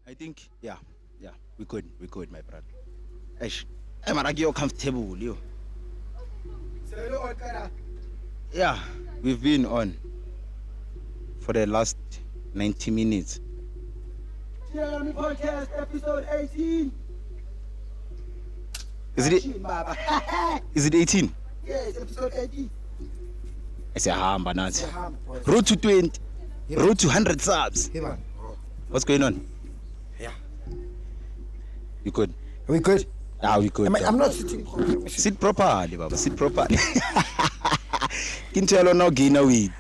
I think, yeah, we could, my brother. Eish, I'm like you're comfortable, you. Yeah, we've been on for the last 90 minutes. Jeremy Podcast, episode 18. Is it? Is it 18? Yes, episode 18. It's a hamba, Nazi. Road to 20. Road to 100 subs. Hey, man. What's going on? Yeah. You good? We good? Ah, we good. I'm not sitting properly. Sit properly, Baba. Sit properly. Kintelo no gina with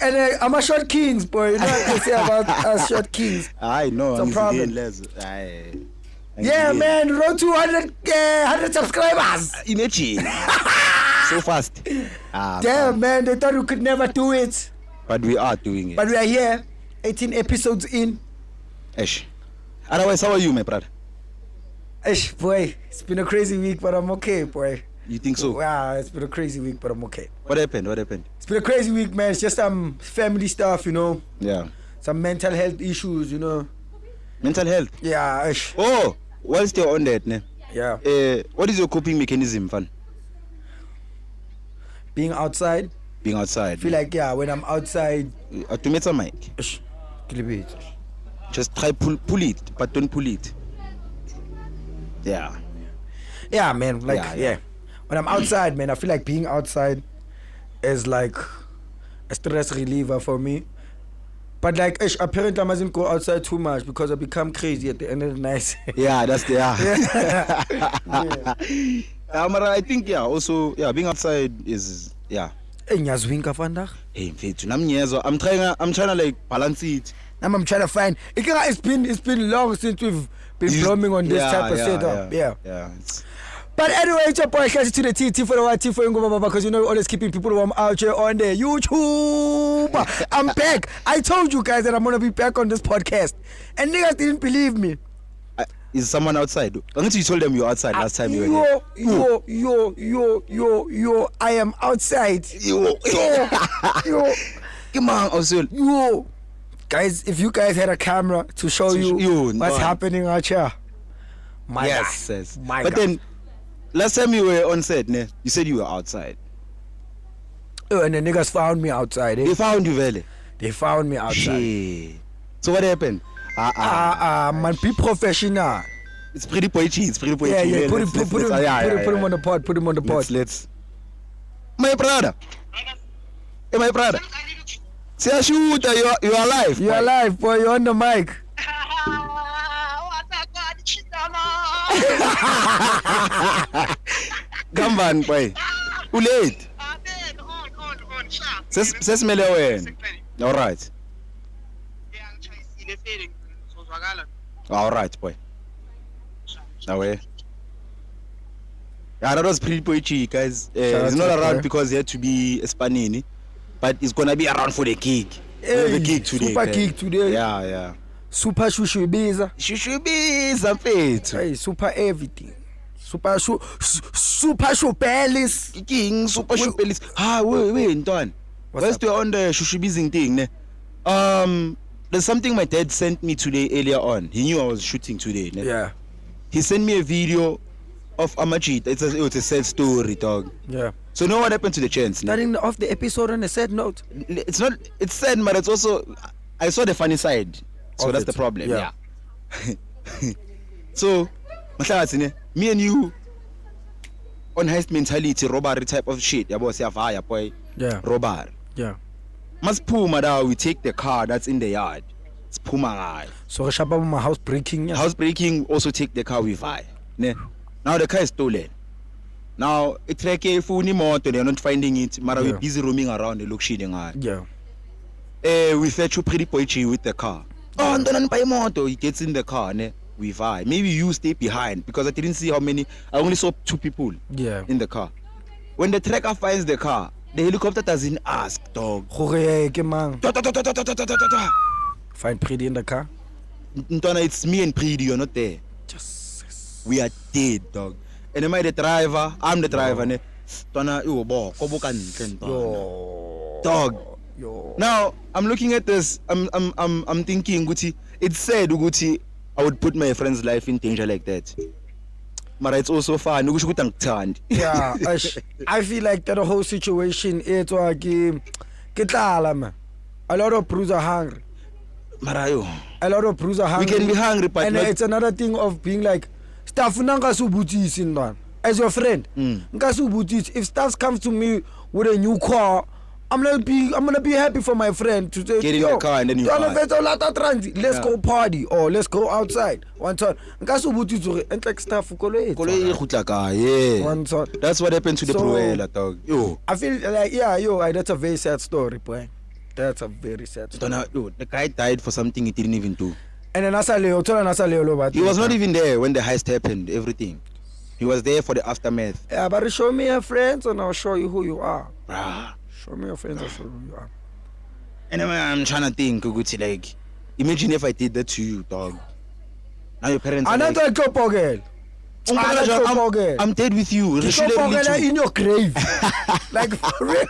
And I'm a short kings, boy. You know what I say about us short kings? I know. It's a problem. Yeah, Man. Road to 100 subscribers. Imagine. So fast. Damn, man. They thought we could never do it. But we are doing it. But we are here. 18 episodes in. Eish. Otherwise, how are you, my brother? Boy, it's been a crazy week, but I'm okay, boy. You think so? Wow, it's been a crazy week, but I'm okay. What happened? It's been a crazy week, man. It's just some family stuff, you know. Yeah. Some mental health issues, you know. Mental health? Yeah. Oh, whilst you're on that, ne? Yeah. What is your coping mechanism, fun? Being outside. Being outside. I feel like, when I'm outside. To meet some mic. Just try pull it, but don't pull it. Yeah. Yeah, man. Like, Yeah. When I'm outside, man, I feel like being outside is like a stress reliever for me. But like, apparently I mustn't go outside too much because I become crazy at the end of the night. Yeah, that's the Yeah. I think also being outside is Nyazwinka vandag. Hey, I'm trying to like balance it. Now I'm trying to find. It's been long since we've been blooming on this type of setup. Yeah. But anyway, it's your boy Clash to the T for the white T for Ngoma, because you know we're always keeping people warm out here on the YouTube. I'm back. I told you guys that I'm gonna be back on this podcast, and niggas didn't believe me. Is someone outside? Unless you told them you were outside last time you were here. Yo, I am outside. Yo. Come on, also. Yo. Guys, if you guys had a camera to show you what's happening out here. Yes. But then, last time you were on set, ne? You said you were outside. Oh, and the niggas found me outside. They found you, Vele? They found me outside. Shit. So what happened? Man, be professional. It's pretty poetry. Yeah. Put him on the pod. Let's. My brother. Hey, my brother. Say, shoot, you are alive. You are alive, boy. You're on the mic. Come on, boy. Too late. Sesimele wena. All right. All right, boy. Away. Yeah, that was pretty poetry, guys. He's not around because he had to be Spanini, but he's gonna be around for the gig. The gig today. Super gig today. Yeah. Super shushubiza. Shushubiza, mfethu. Hey, super everything. Super shupelis. King, super shupelis. Wait, Anton. Whilst we're on the shushubizing thing, ne? There's something my dad sent me today earlier on. He knew I was shooting today. Ne? Yeah. He sent me a video of Amajit. It's a sad story, dog. Yeah. So know what happened to the chance? Starting off the episode on a sad note. It's sad, but it's also, I saw the funny side. So that's the problem. Yeah. So, me and you on heist mentality, robbery type of shit. Boy. Yeah. Robbery. Yeah. Mas puma now, we take the car that's in the yard. It's puma guy. So Shababa house breaking. Yeah. House breaking, also take the car we buy. Ne? Now the car is stolen. Now it's like if we they're not finding it, but we're busy roaming around the look shitting guy. Yeah. We fetch you pretty poetry with the car. Oh, and then by motor, he gets in the car, ne? We buy. Maybe you stay behind because I didn't see how many. I only saw 2 people in the car. When the tracker finds the car, the helicopter doesn't ask, dog. Find Pretty in the car. Ntona, it's me and Pretty, you're not there. Just we are dead, dog. And am I the driver? I'm the driver, ne? Ntona, dog. Yo. Now I'm looking at this. I'm thinking, Gucci. It said, Gucci, I would put my friend's life in danger like that. But it's also fun. Yeah, I feel like that whole situation it's like a lot of brews are hungry. Marayo. A lot of brews are hungry. We can be hungry, but and it's another thing of being like stuff as your friend. If stuff comes to me with a new car, I'm gonna be happy for my friend to say, get in the car and then you let's go party or let's go outside. One time, and like stuff yeah. That's what happened to the Proela dog. Yo. I feel like that's a very sad story, boy. That's a very sad story. The guy died for something he didn't even do. And then he was not even there when the heist happened, everything. He was there for the aftermath. Yeah, but show me your friends and I'll show you who you are. Bruh. Show me your friends, I'll show you who you are. Anyway, I'm trying to think, like, imagine if I did that to you, dog. Now your parents are like, I'm dead with you. In your grave. Like for real.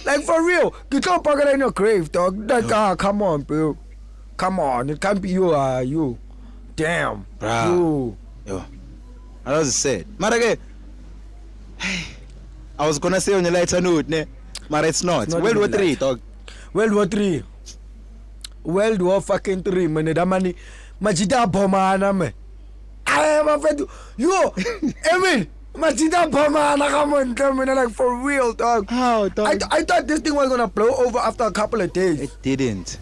Like for real. You can't put it in your grave, dog. Like, come on, bro. Come on. It can't be you. Damn. Bruh. Yo. I was sad. Marage. I was gonna say on the lighter note, ne? But it's not. World War 3, dog. World War 3. World War fucking 3, man. That money. Majida bomana, man. I am afraid to. Yo, Emil. Majida bomana, come on, like for real, dog. How, dog? I thought this thing was gonna blow over after a couple of days. It didn't.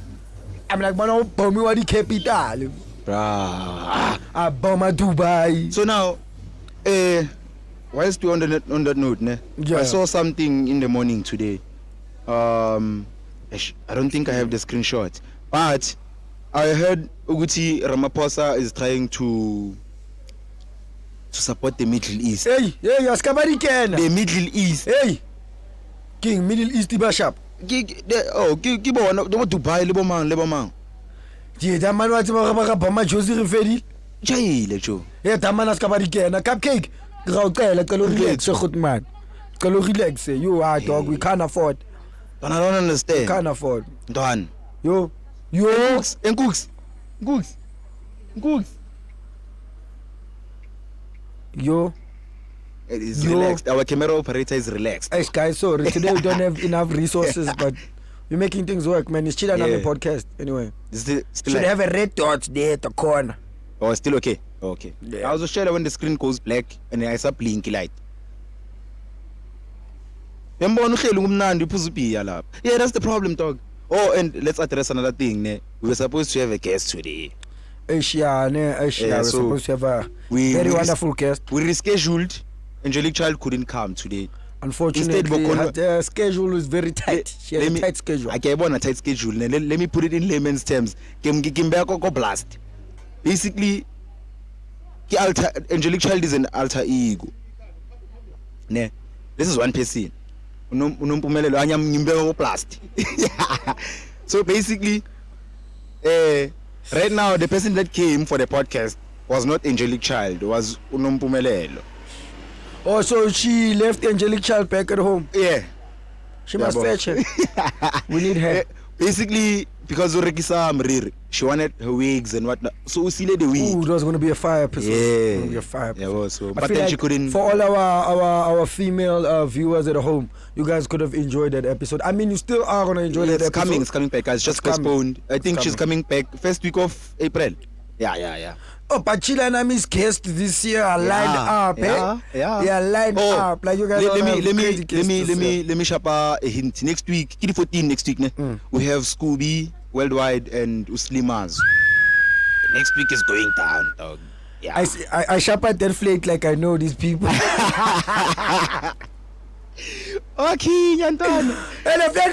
I'm like, man, bomb me what the capital. Bruh. I bomb Dubai. So now, whilst we on that note, ne? Yeah. I saw something in the morning today. I don't think I have the screenshot, but I heard Uguti Ramaphosa is trying to support the Middle East. Hey, the Middle East. Hey, King Middle East Bishop. Dubai, Lebomang. Yeah, that man was about Josie Rifedi. Jail, Joe. Yeah, that man has cupcake. Relax, good man. Relax, you are dog. We can't afford. I don't understand. We can't afford. Done. Yo. Cooks. Yo. It is relaxed. Our camera operator is relaxed. Hey, guys, sorry. Today we don't have enough resources, but we're making things work, man. It's chill on the podcast. Anyway. Still should have a red dot there at the corner. Oh, still okay. Okay. Yeah. I was just sure when the screen goes black and I saw blinky light. Yeah, that's the problem, dog. Oh, and let's address another thing. We were supposed to have a guest today. Asia, we're supposed to have a very wonderful guest. We rescheduled. Angelique Child couldn't come today. Unfortunately, the schedule was very tight. She had a tight schedule. I gave on a tight schedule. Let me put it in layman's terms. Blast. Basically, Angelique Child is an alter ego. Ne, this is one person. So basically, right now the person that came for the podcast was not Angelique Child, it was Unompumelelo. Oh, so she left Angelique Child back at home? Yeah. She must fetch her. We need her. Basically, because she wanted her wigs and whatnot. So we sealed the wig. Ooh, that was going to be a fire episode. Yeah. Going to be a fire episode. Yeah, so. But then like she couldn't. For all our female viewers at home, you guys could have enjoyed that episode. I mean, you still are going to enjoy that episode. It's coming back, guys. Just postponed. I think she's coming back first week of April. Yeah. Oh, but Chila and Ami's guest this year are lined up, Yeah. They are lined up. Like you guys let me share a hint. Next week, Kid 14 next week, we have Scooby, Worldwide, and Uslimaz. Next week is going down, dog. Yeah. I sharpened that flake like I know these people. Okay, Yantan. And if they're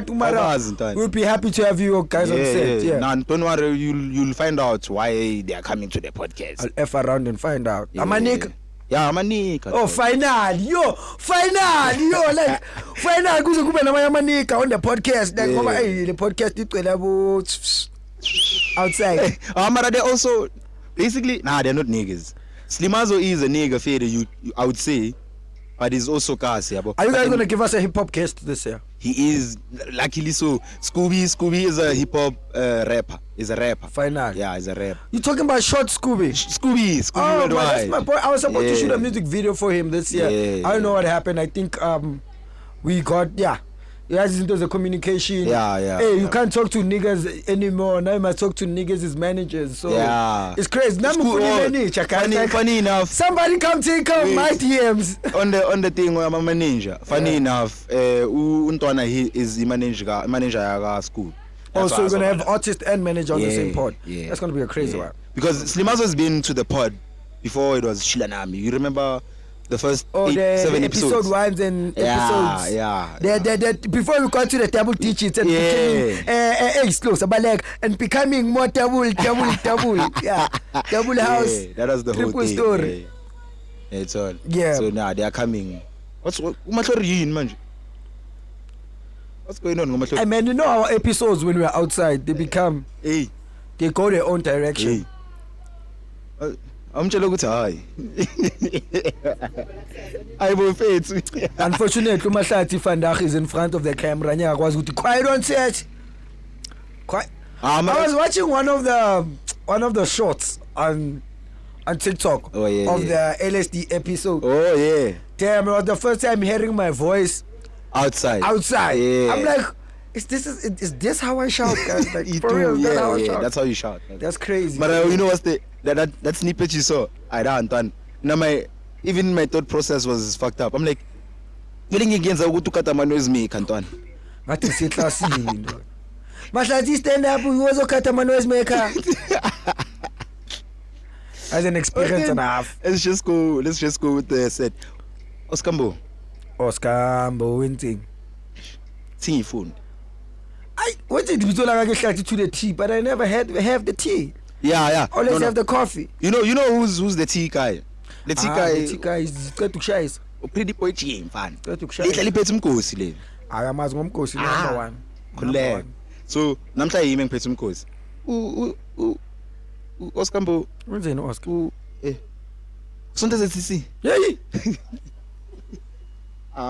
tomorrow, we'll be happy to have you guys on set. Yeah. Now, don't worry, you'll find out why they are coming to the podcast. I'll F around and find out. Yeah. I'm a Nick. Yeah, I'm a Nick. Oh, final. Like, final. I'm a Nick on the podcast. Like, the podcast is outside. They also, basically, they're not niggas. Slimazo is a nigga, I would say. but he's also Kasi. Are you guys gonna give us a hip hop guest this year? He is, luckily so. Scooby is a hip hop rapper. He's a rapper. Final. Yeah, he's a rapper. You talking about Short Scooby? Scooby Oh, man, worldwide. that's my boy. I was supposed to shoot a music video for him this year. I don't know what happened. I think we got he has into the communication. Hey, you can't talk to niggas anymore. Now you must talk to niggas as managers. So it's crazy. Funny enough. Somebody come take my DMs. on the thing where I'm a manager. Funny enough, Untwana he is the manager at school. So you're gonna have artist and manager on the same pod. Yeah. That's gonna be a crazy one. Because Slimazo has been to the pod before it was Shilanami. You remember the first 7 episodes? Episode 1 and episodes. Yeah. Before we got to the double digits and becoming and becoming more double. Yeah. Double house. Yeah, that was the triple whole thing. story. Yeah, it's all. Yeah. So now they are coming. What's going on? I mean, you know our episodes when we're outside, they become Hey. they go their own direction. I'm just hi. I will fade. Unfortunately, Mahlati Vandag is in front of the camera. Quiet on set. Quiet. I was watching one of the shorts on TikTok of the LSD episode. Oh yeah. Damn, it was the first time hearing my voice outside. Yeah. I'm like, is this how I shout? Guys? Like, for real, that's how you shout. That's crazy. But you know what's that snippet you saw? I don't done. Now even my thought process was fucked up. I'm like, feeling against a to cut a man noise me, Canton. What is it? Mahlati stand up, you was a cut a man noise maker. As an experience and a half. Let's just go with the set. Oskambo winning. Sing phone. What did you do like to the tea, but I never have the tea. Yeah. Always have the coffee. You know who's the tea guy? The tea guy is got to shine. Pretty boy team fan. Got to shine. Little bit mkosi le. Ayamazi ngomkosi number 1. Collect. So namhla yimi ngiphethe umkhosi. Oskambo. Wenzeni Oscar? Sonto ZCC. Hey.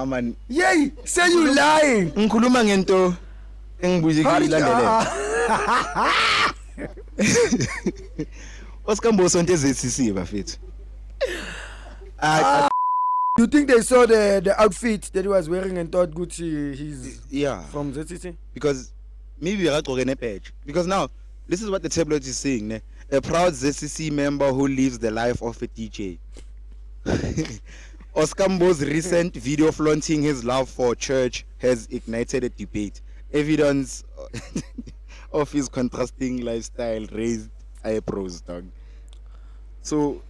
Man. Yay, say you lying. Ngikhuluma ngento engibuzekile ilandele. Oskambo sonto ZCC bafethu. You think they saw the outfit that he was wearing and thought Gucci he's from ZCC? Because maybe we badge. Because now this is what the tabloid is saying, ne? A proud ZCC member who lives the life of a DJ. Oskambo's recent video flaunting his love for church has ignited a debate. Evidence of his contrasting lifestyle raised eyebrows, dog. So,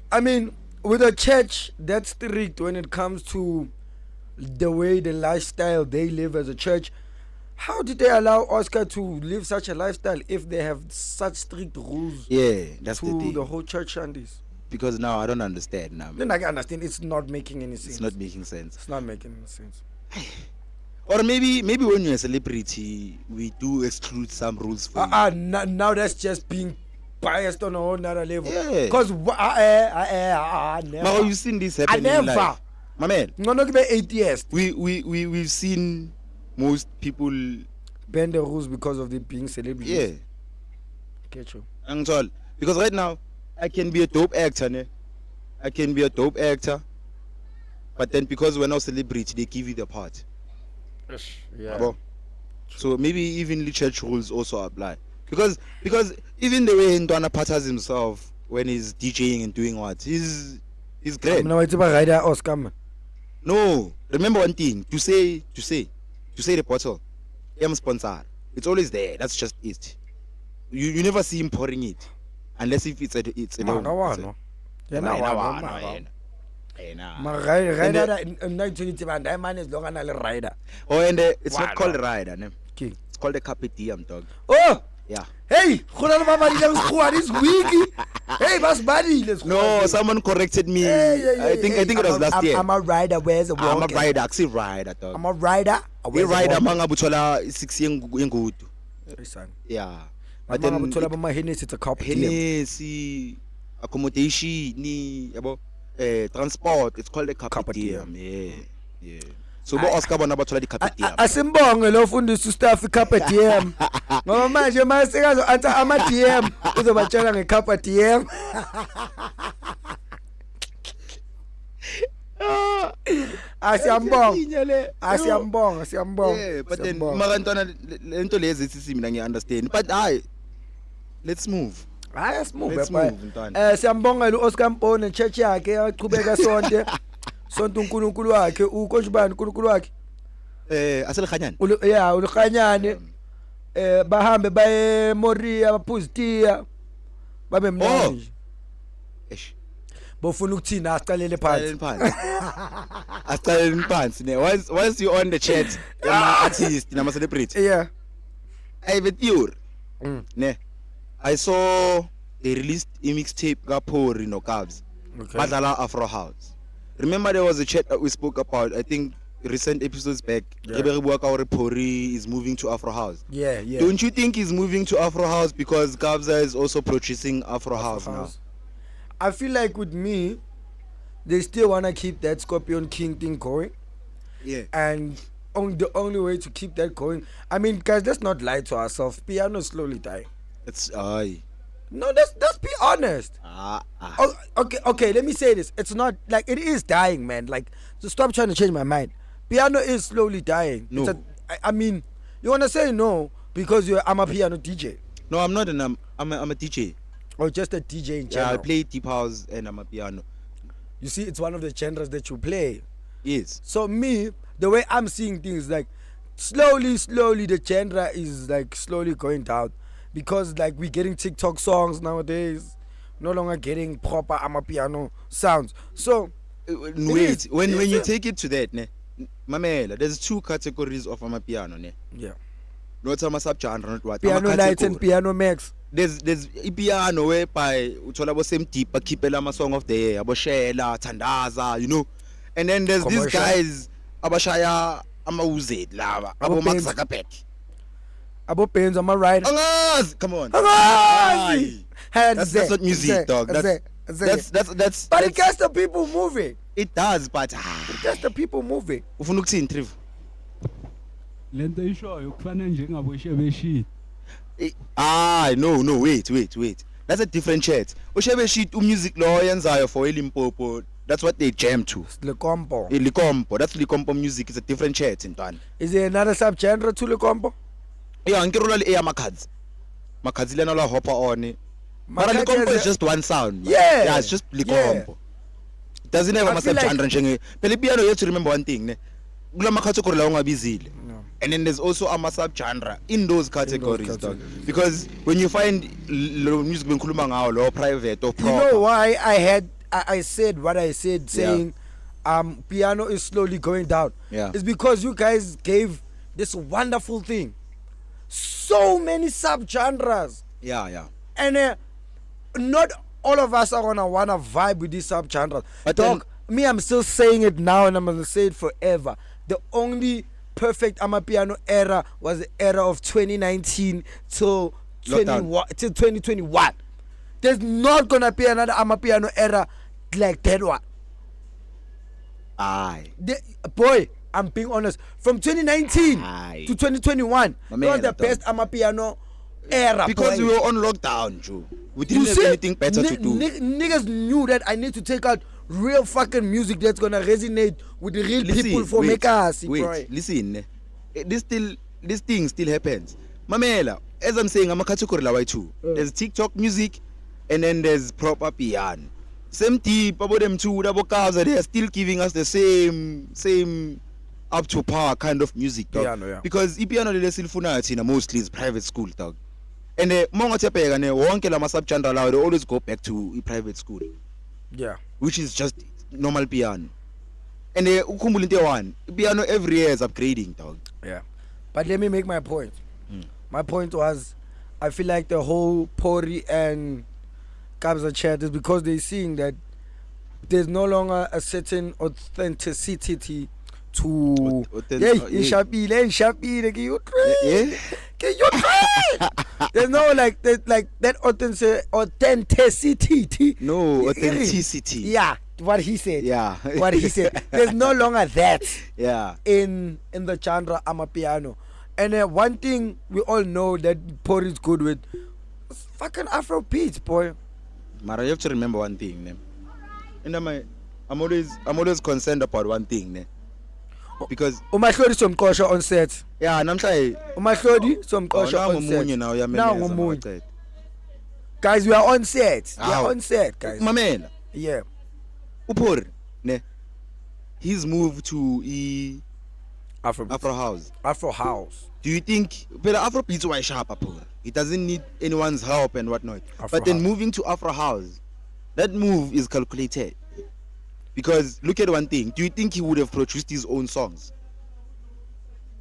I mean, with a church that's strict when it comes to the way the lifestyle they live as a church, how did they allow Oscar to live such a lifestyle if they have such strict rules? Yeah, that's to the thing. The whole church shandies. Because now I don't understand now. Then I can understand it's not making any sense. It's not making sense. It's not making any sense. Or maybe when you're a celebrity, we do exclude some rules for you. Now that's just being biased on a whole nother level. Yeah. Because never. You've seen this happen in life. My man. No, not be atheist. We've seen most people bend the rules because of them being celebrities. Yeah. Get you. Because right now I can be a dope actor, ne? I can be a dope actor, but then because we're not celebrity, they give you the part. Yeah. So maybe even the church rules also apply. Because even the way Ndwana patters himself when he's DJing and doing what, he's great. No, remember one thing, to say the bottle, I'm sponsored. It's always there. That's just it. You never see him pouring it. Unless if it's alone. Oh, and it's not called a rider, ne? It's called a carpe diem, dog. Oh! Yeah. Hey! This week! Hey, what's buddy? No, someone corrected me. I think it was last year. I'm a rider. Where's the walk? I'm a rider. I say rider, dog. I'm a rider. We rider manga butola 6 yengudu. Yeah. But then it's a carpe diem. Hennessy, accommodation, yabo. transport, it's called a carpe diem. Yeah. So bo Oscar bona bathola di carpe diem. Asimbonge lo fundisa staff carpe diem. Ngoba manje masikazo answer ama DM uzobatshela ngecarpe diem. Asiyambonga. Yeah, but then marantwana lento lezi sithi mina ngiunderstand. But let's move. Let's move. Siyambonga uOscar Mpone church yakhe yaqhubeka sonke. Sonke uNkulunkulu wakhe ukonjubani uNkulunkulu wakhe. Aselikhanyani. Ulikhanyani. Bahambe baye Moria baphuzitiya. Babe mnandi. Eish. Bofuna ukuthina asicalele phansi. Asicalele phansi ne. Once you on the chat, artist nama celebrity. Yeah. I have a theory. Ne. I saw they released a mixtape Gapori no Cubs. Badala Afro House. Remember there was a chat that we spoke about, I think recent episodes back. Pori is moving to Afro House. Yeah. Don't you think he's moving to Afro House because Kabza is also producing Afro House now? I feel like with me, they still wanna keep that Scorpion King thing going. Yeah. And the only way to keep that going, I mean, guys, let's not lie to ourselves. Piano slowly dying. It's No, let's be honest. Okay, let me say this. It's not like it is dying, man. Like, so stop trying to change my mind. Piano is slowly dying. No. I mean, you wanna say no because I'm a piano DJ. No, I'm not I'm a DJ. Or just a DJ in general. Yeah, I play deep house and I'm a piano. You see, it's one of the genres that you play. Yes. So me, the way I'm seeing things, like slowly the genre is like slowly going down. Because like we're getting TikTok songs nowadays, no longer getting proper amapiano sounds. So wait, when you take it to that, ne, Mamela, there's two categories of amapiano, ne. Yeah. Not some subgenre, not what. Piano Light and Piano Max. There's a piano whereby uthola bo same deep bakhipela ama song of the year, abo Shela, Thandaza, you know. And then there's these guys abashaya ama-Uzed lava, abo Mark Zuckerberg. Abo Benz, am I right? Come on. That's not music, dog. That's. But it gets the people moving. It does, but it gets the people moving. Ufuna ukuthini Triv? Lento ishoyo kufana njengabo Shebe Sheet. No, wait. That's a different chat. Shebe Sheet music lo yenzayo for eLimpopo. That's what they jam to. Likompo. That's Likompo music. It's a different chat in Twan. Is there another subgenre to Likompo? Yeah, ngirola le Makhadzi. Makhadzi lena la hopper on. But Likompo is just one sound. Yeah, it's just Likompo. It doesn't have a subgenre njenge. Phela piano you have to remember one thing, ne. Kula category la ungabizile. And then there's also a subgenre in those categories, dog. Because when you find music benkhuluma ngawo lo private or proper. You know why I said what I said, saying piano is slowly going down. Yeah. It's because you guys gave this wonderful thing so many subgenres. Yeah. And not all of us are gonna wanna vibe with these subgenres. But dog, me, I'm still saying it now and I'm gonna say it forever. The only perfect amapiano era was the era of 2019 till 2021. There's not gonna be another amapiano era like that one. Boy, I'm being honest. From 2019 to 2021, that was the best amapiano era. Because we were on lockdown, Joe. We didn't have anything better to do. Niggas knew that I need to take out real fucking music that's gonna resonate with the real people for make us. Listen, this thing still happens. Mamela, as I'm saying, I'm a category la too. There's TikTok music, and then there's proper piano. Same deep about them two, double cars, they are still giving us the same up to par kind of music, dog. Piano, yeah. Because piano mostly is private school, dog. And wonke la subgenre lawo they always go back to private school. Yeah. Which is just normal piano. And ukhumbula into one, piano every year is upgrading, dog. Yeah. But let me make my point. My point was, I feel like the whole Pori and Kabza chat is because they're seeing that there's no longer a certain authenticity to there's no like that authenticity. No authenticity. Yeah. what he said. Yeah. What he said. There's no longer that. Yeah. In the genre Amapiano. And one thing we all know that Por is good with is fucking Afro beats, boy. Mara, you have to remember one thing, ne? And I'm always concerned about one thing, ne? Because Umahlodi somqosha on set. yeah, namhlanje Umahlodi somqosha on set. now ngomunye. Guys, we are on set. We are on set, guys. Mamela. Yeah. Upor, ne? He's moved to Afro House. Afro House. Do you think Afro beats why sharp Upor? He doesn't need anyone's help and whatnot. Afro but then House. moving to Afro House, that move is calculated. Because look at one thing. Do you think he would have produced his own songs?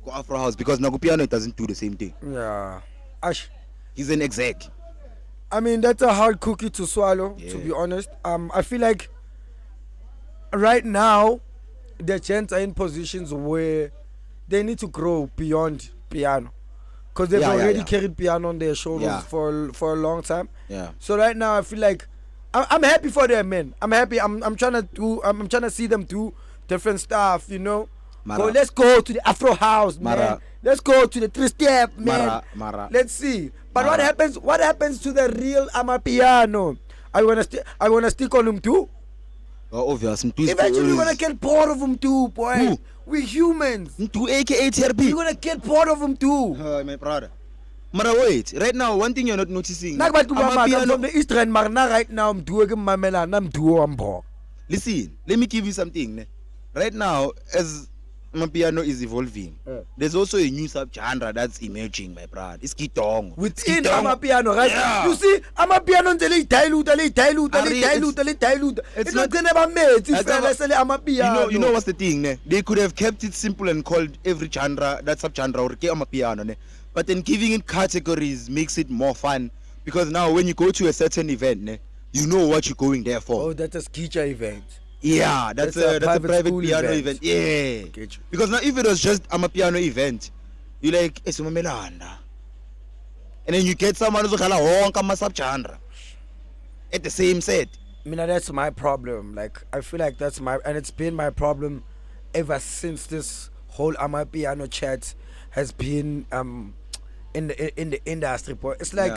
Go Afro House because Nagupiano doesn't do the same thing. Yeah. Ash. He's an exec. I mean, that's a hard cookie to swallow, Yeah. to be honest. I feel like right now the gents are in positions where they need to grow beyond piano, because they've already carried piano on their shoulders for a long time. Yeah. So right now I feel like I'm happy for them, man. I'm happy. I'm trying to see them do different stuff, you know. Mara. Let's go to the Afro House, man. Mara. Let's go to the 3-step, man. Mara. Let's see. But Mara. what happens to the real Amapiano? I wanna stick on him too. Oh, obvious. Eventually we're gonna get bored of him too, boy. Who? We're humans. To AKA TRP. We're gonna get bored of him too. My brother. Mara, wait. Right now, one thing you're not noticing. I'm from Amapiano. the Eastern Marna right now. I'm doing Mamela and I'm doing Ambo. Listen, let me give you something. Ne? Right now, as Amapiano is evolving, there's also a new subgenre that's emerging, my brother. It's Kitong. Within Amapiano, right? Yeah. You see, Amapiano until they dilute. It's not gonna be made. Amapiano. You know what's the thing? Ne? They could have kept it simple and called every genre, that subgenre, or Amapiano. Ne? But then giving it categories makes it more fun, because now when you go to a certain event, ne, you know what you're going there for. Oh, that's a skicha event. Yeah, that's a private piano event. Yeah. Get you. Because now if it was just a piano event, you like it's Mamelanda. And then you get someone who's a subgenre at the same set. I mean, that's my problem. Like, I feel like that's and it's been my problem ever since this whole Amapiano chat has been in the industry. But it's like,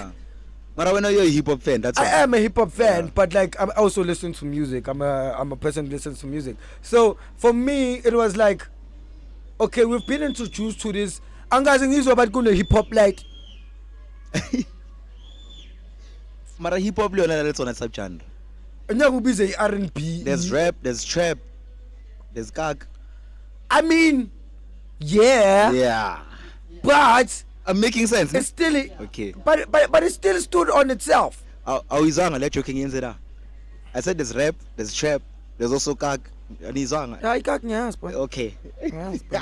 but when you're a hip hop fan, I am a hip hop fan, but like I also listen to music. I'm a person who listens to music. So for me, it was like, okay, we've been introduced to this. Angazing is about going to hip hop like. Mara hip hop that's on a subgenre. R&B. There's rap, there's trap, there's gag. I mean, yeah. But I'm making sense. It's still okay. But it still stood on itself. Let joking in there. I said there's rap, there's trap, there's also gag. And he's on. Yes, boy. Okay. Yes, boy.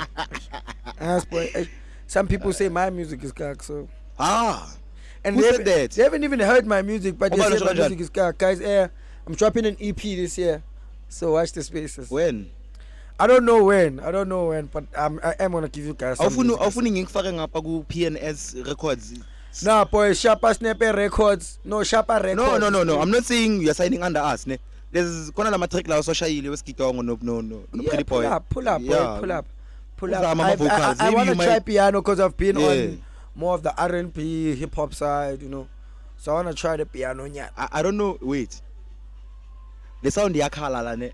Yes, boy. Some people say my music is gag, so. And who said that? They haven't even heard my music, but they say my music is gag. Guys, I'm dropping an EP this year, so watch the spaces. When? I don't know when, but I am gonna give you guys some music. PNS Records. Nah, boy, Sharpa Sniper Records. No, Sharpa Records. No. I'm not saying you're signing under us. Ne? There's Konala Matric La Social Kitong no. Pull up. I want to try piano because I've been on more of the R&B, hip hop side, you know. So I want to try the piano. I don't know. Wait. The sound yakala ne.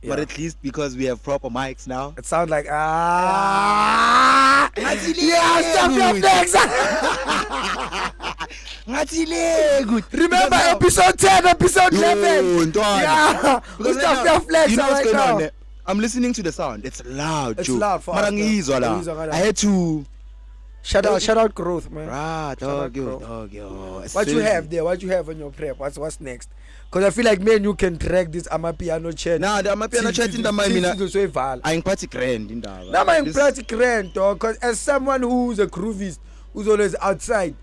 But at least because we have proper mics now. It sounds like stop your flex. Remember episode 10, episode 11. Stop your flex. You know what's going on? I'm listening to the sound. It's loud. It's loud for us. I had to shout out growth, man. Dog. What you have there? What you have on your prep? What's next? Because I feel like me and you can track this Amapiano chat. Nah, the Amapiano chat in the mind. I'm pretty grand in that. Nah, I'm pretty grand, dog. Because as someone who's a groovist, who's always outside,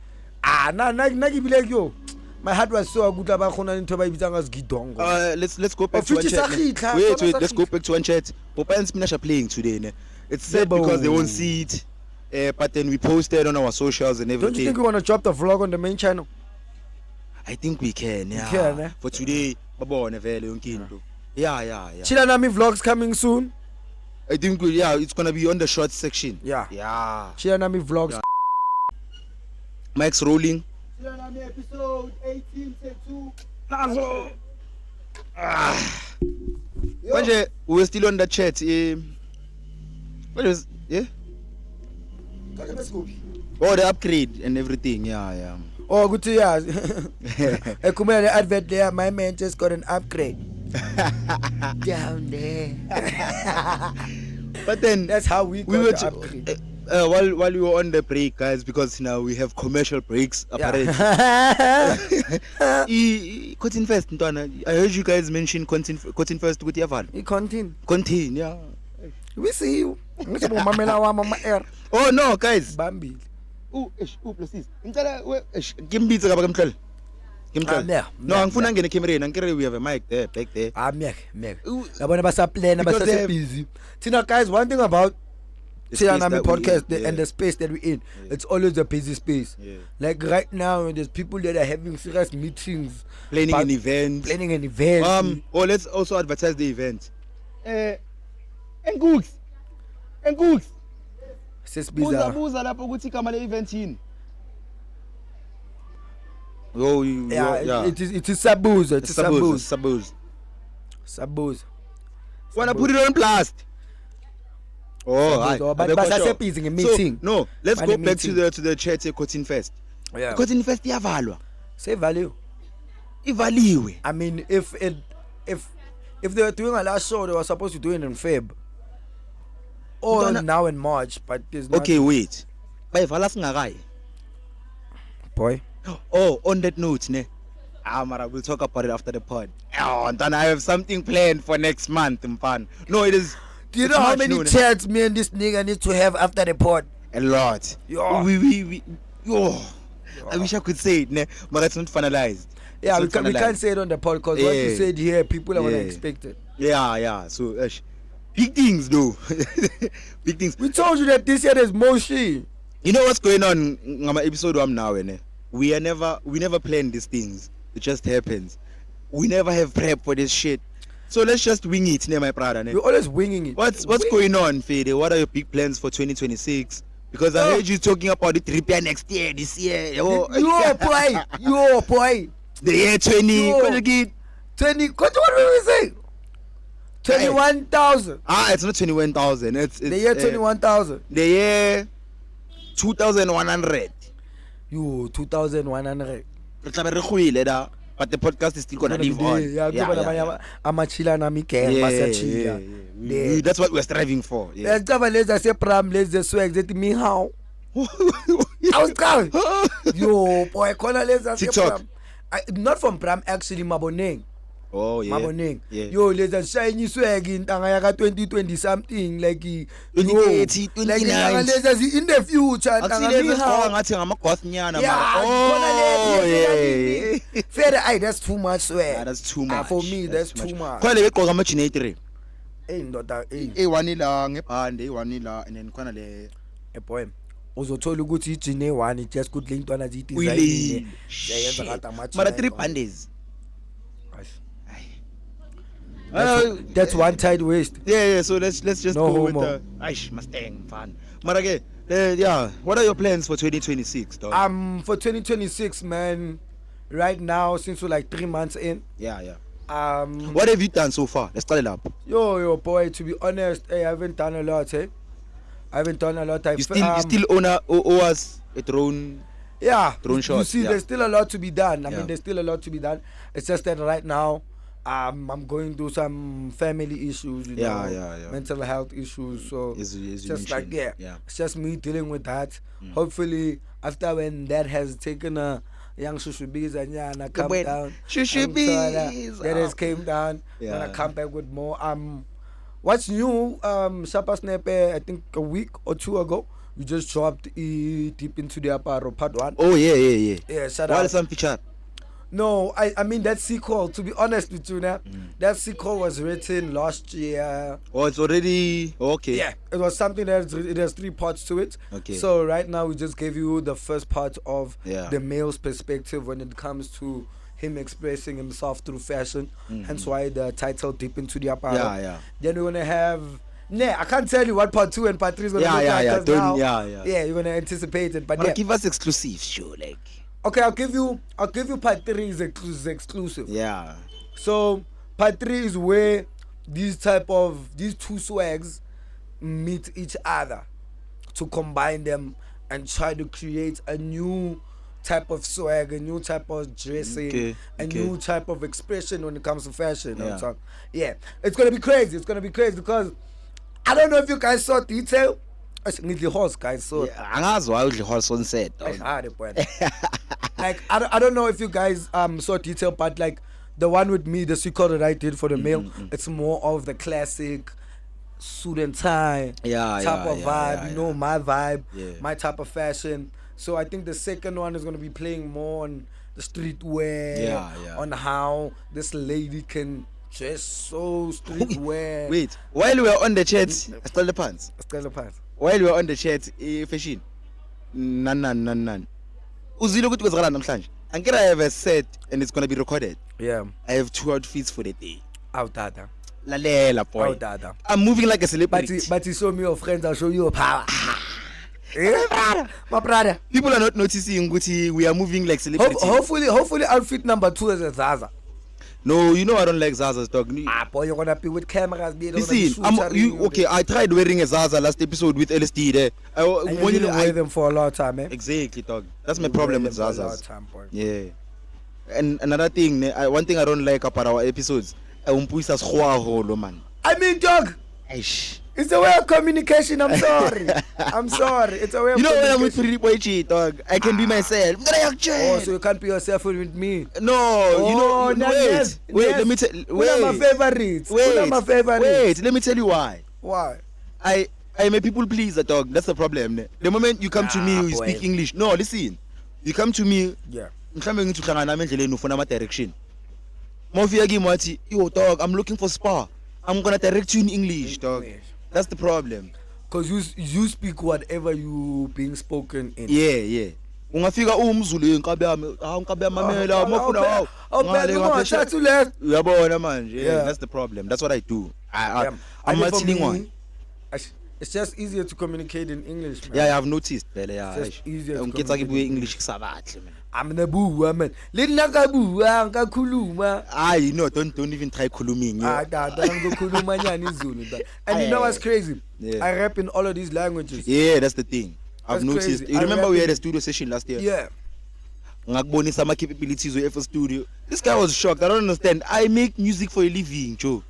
like yo. My heart was so good about let's go back to one chat. Wait, let's go back to one chat. Popa and Spinash are playing today. It's sad because they won't see it. But then we posted on our socials and everything. Don't you think we want to drop the vlog on the main channel? I think we can, yeah. We can, For today, Yeah. Chila Nami vlogs coming soon. I think it's gonna be on the short section. Yeah. Chila Nami vlogs. Yeah. Mike's rolling. Chila Nami episode 18, take 2. Manje, we're still on the chat. What is Oh, the upgrade and everything. Yeah. Oh, good to hear. I come here, the advert there. My man just got an upgrade. Down there. But then that's how we were got the upgrade. While we were on the break, guys, because now we have commercial breaks apparently. Cotton Fest, Ntwana, I heard you guys mention Cotton Fest with Yavan. Contain, yeah. We see you. Oh no, guys. Bambi. Please. Ngimbitse kaba kemhlelo. No, angifuna ngene ecamereni, angikere we have a mic there, back there. Yabona basaplana basa busy. Tina guys, one thing about Chila Nami podcast and the space that we're in, it's always a busy space. Like right now, there's people that are having serious meetings, planning an event. Let's also advertise the event. And Gooks. Buza lapho ukuthi igama le event yini. It is Sabuza. It is Sabuza. Wanna put it on blast? But busy in meeting. So, no, let's go back to the chat Cotton Fest. Yeah. Cotton Fest iyavalwa. Say value. Ivaliwe. I mean, if they were doing a last show, they were supposed to do it in Feb. Or now in March, but there's not. Okay, wait. Bayivala singakayi. Boy. Oh, on that note, Mara, we'll talk about it after the pod. And then I have something planned for next month, mfan. No, it is. Do you know how many chats me and this nigga need to have after the pod? A lot. Yo. I wish I could say it, but it's not finalized. Yeah, we can't say it on the pod because what you said here, people are gonna expect it. Yeah. So, big things, though. Big things. We told you that this year there's Moshi. You know what's going on in my episode one now, we never plan these things. It just happens. We never have prep for this shit. So let's just wing it, my brother. We're always winging it. What's going on, Fede? What are your big plans for 2026? Because I heard you talking about the trip year next year, this year. Yo, boy. The year 20. What you get? 20. What do we say? 21,000. It's not 21,000. It's the year 21,000. The year 2,100. Yo, 2,100. But the podcast is still gonna live on. Chila Nami That's what we're striving for. Let's say pram, let's just swag that me how. I was coming. Yo, boy, let's TikTok. Not from Pram, actually, Maboneng. Oh yeah. Maboneng. Yo, let's shiny swag in Tangayaka 2020 something like 2030, 29. Let's in the future. Fair, that's too much swag. That's too much. For me, that's too much. Poem. Uzothola ukuthi ijine 1 just good link twana zi design yayenza kata match mara 3 bandes. That's one tight waist. Yeah, so let's just no go homo. with the Mustang fan. Mara ke what are your plans for 2026, dog? For 2026, man, right now since we're like 3 months in. Yeah. What have you done so far? Let's start it up. Yo boy, to be honest, I haven't done a lot, You still owe us a drone. Yeah, drone shot. You see, there's still a lot to be done. I mean, there's still a lot to be done. It's just that right now, I'm going through some family issues, mental health issues. So as just like it's just me dealing with that. Hopefully, after when that has taken a young Shushubiza and come down, that has came down, and I come back with more. What's new? Shapa Sniper, I think a week or 2 ago, we just dropped Deep Into the Aparo Part 1. Oh, yeah. Yeah, shout out. What some feature? No, I mean that sequel, to be honest with you now, that sequel was written last year. Oh, it's already, okay. Yeah, it was something that it has 3 parts to it. Okay. So right now we just gave you the first part of the male's perspective when it comes to him expressing himself through fashion. Hence why the title Deep Into the Apparel. Yeah. Then we're gonna have. I can't tell you what part 2 and part 3 is gonna look like. Yeah, you're gonna anticipate it. But give us exclusive, sure, like. Okay, I'll give you part 3 is exclusive. Yeah. So part 3 is where these two swags meet each other to combine them and try to create a new type of swag, a new type of dressing, a new type of expression when it comes to fashion. Yeah. It's gonna be crazy. Because I don't know if you guys saw Detail. The horse guys saw. The horse on set. Like I don't know if you guys saw Detail, but like the one with me, the secret that I did for the male, it's more of the classic suit and tie type of vibe. You know, my vibe, my type of fashion. So I think the second one is going to be playing more on the streetwear, on how this lady can dress so streetwear. Wait, while we were on the chat, still the pants. While we were on the chat, fashion. None. Uzilo ukuthi kwenzakala namhlanje. Angeke I have a set and it's going to be recorded. Yeah. I have 2 outfits for the day. Out dada. Lalela boy. Out dada. I'm moving like a celebrity. But you show me your friends, I'll show you your power. My brother. People are not noticing we are moving like celebrities. Hopefully outfit number 2 is a Zaza. No, you know I don't like Zaza's dog. Boy, you're gonna be with cameras. Listen, I tried wearing a Zaza last episode with LSD there. I wear them for a long time, Exactly, dog. That's my problem with Zazas. Yeah. And another thing, one thing I don't like about our episodes, man. I mean, dog. It's a way of communication. I'm sorry. It's a way of communication. You know when I'm with Pretty Boy G, dog, I can be myself. Oh, so you can't be yourself with me? No, wait, let me tell you. One of my favorites. Wait, let me tell you why. Why? I am a people pleaser, dog. That's the problem. The moment you come to me, you speak English. No, listen. You come to me. Yeah. Direction. Yo, dog, I'm looking for spa. I'm gonna direct you in English, dog. That's the problem. Cause you speak whatever you being spoken in. Yeah. Ungafika umzulu inkabe yami, inkabe yamamela, mafuna uyabona manje. That's the problem. That's what I do. I'm not telling one. It's just easier to communicate in English, man. Yeah, I've noticed. It's just easier to communicate in English. I'm the boo, man. No, don't even try kuluming. And you know what's crazy? I rap in all of these languages. Yeah, that's the thing. I've noticed. You remember we had a studio session last year? Yeah. Ngakubona some capabilities with FL Studio. This guy was shocked. I don't understand. I make music for a living, Joe.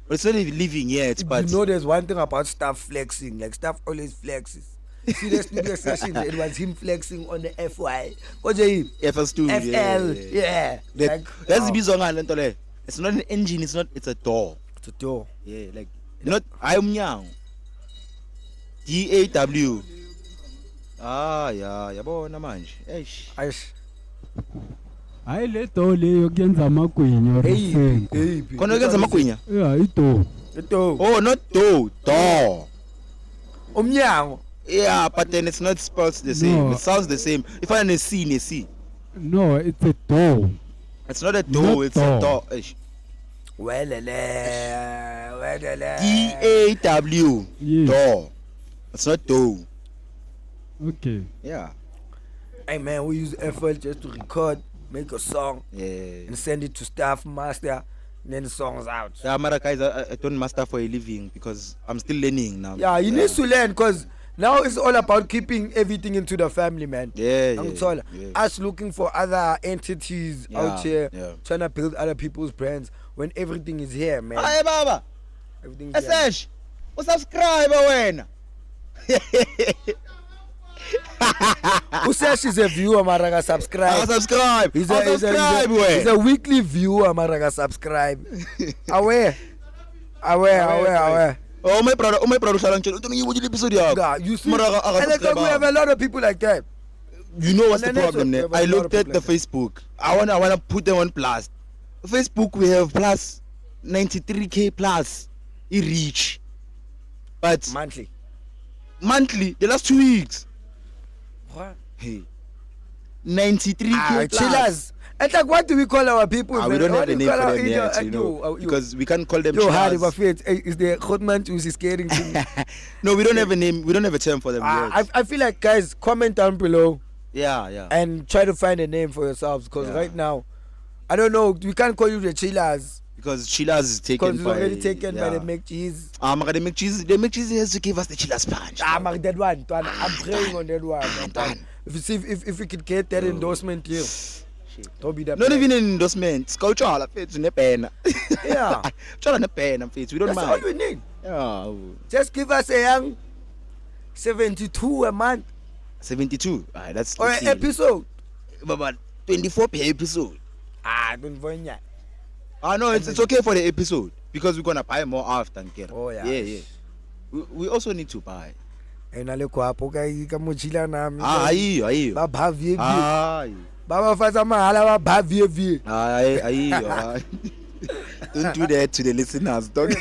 But it's not a living yet. But you know, there's one thing about Staff flexing. Like Staff always flexes. See the studio sessions, it was him flexing on the FY. What's it? FL Studio. FL, yeah. That's the bizarre one. It's not an engine. It's a door. It's a door. Yeah, like not. I'm young. DAW. Yabona manje. Aish. Hayi le door leyo kuyenza amagwinya hey. Khona kuyenza amagwinya? Yeah, idoor. Oh, not door. Umnyango. Yeah, but then it's not spelled the same. No. It sounds the same. If I need C. No, it's a door. It's not a door, it's a door. DAW. Yes. Door. It's not door. Okay. Yeah. Hey man, we use FL just to record, make a song, and send it to Staff Master, and then the song's out. Yeah, Mara guys, I don't master for a living because I'm still learning now. Yeah, you need to learn because now it's all about keeping everything into the family, man. Us looking for other entities out here, trying to build other people's brands when everything is here, man. Hey, Baba. Everything's here. Subscribe, when. Usesh is a viewer, Maraga subscribe. Subscribe. He's a weekly viewer, Maraga subscribe. Aware. Oh my brother, episode. You see, and we have a lot of people like that. You know what's the problem there? I looked at the Facebook. I wanna put them on plus. Facebook we have plus 93k plus. It reach. But monthly, the last 2 weeks. What? Hey. 93K plus. Chillers. And like, what do we call our people? We don't have a name for them yet, because we can't call them chillers. Is the Hotman who's scaring to me? No, we don't have a name. We don't have a term for them yet. I feel like, guys, comment down below. Yeah. And try to find a name for yourselves, because right now, I don't know. We can't call you the chillers. Because chillers is taken because it's already taken by the make cheese. The make cheese has to give us the chillers punch. That one. I'm praying on that one. If you see if we could get that endorsement here. Don't be that. Not even an endorsement. Scoutchala fits in a pen. Yeah. Chala in a pen and fits. We don't That's mind. all we need. Yeah. Just give us a young 72 a month. 72. That's or an episode. But 24 per episode. Don't find that. No, it's okay for the episode because we're gonna buy more after. Oh yeah. Yeah. We also need to buy. Enale kwapo kai ka mochila nami. Ayo. Ba bhavie. Baba faza mahala ba bhavie. Ayo. Don't do that to the listeners, dog.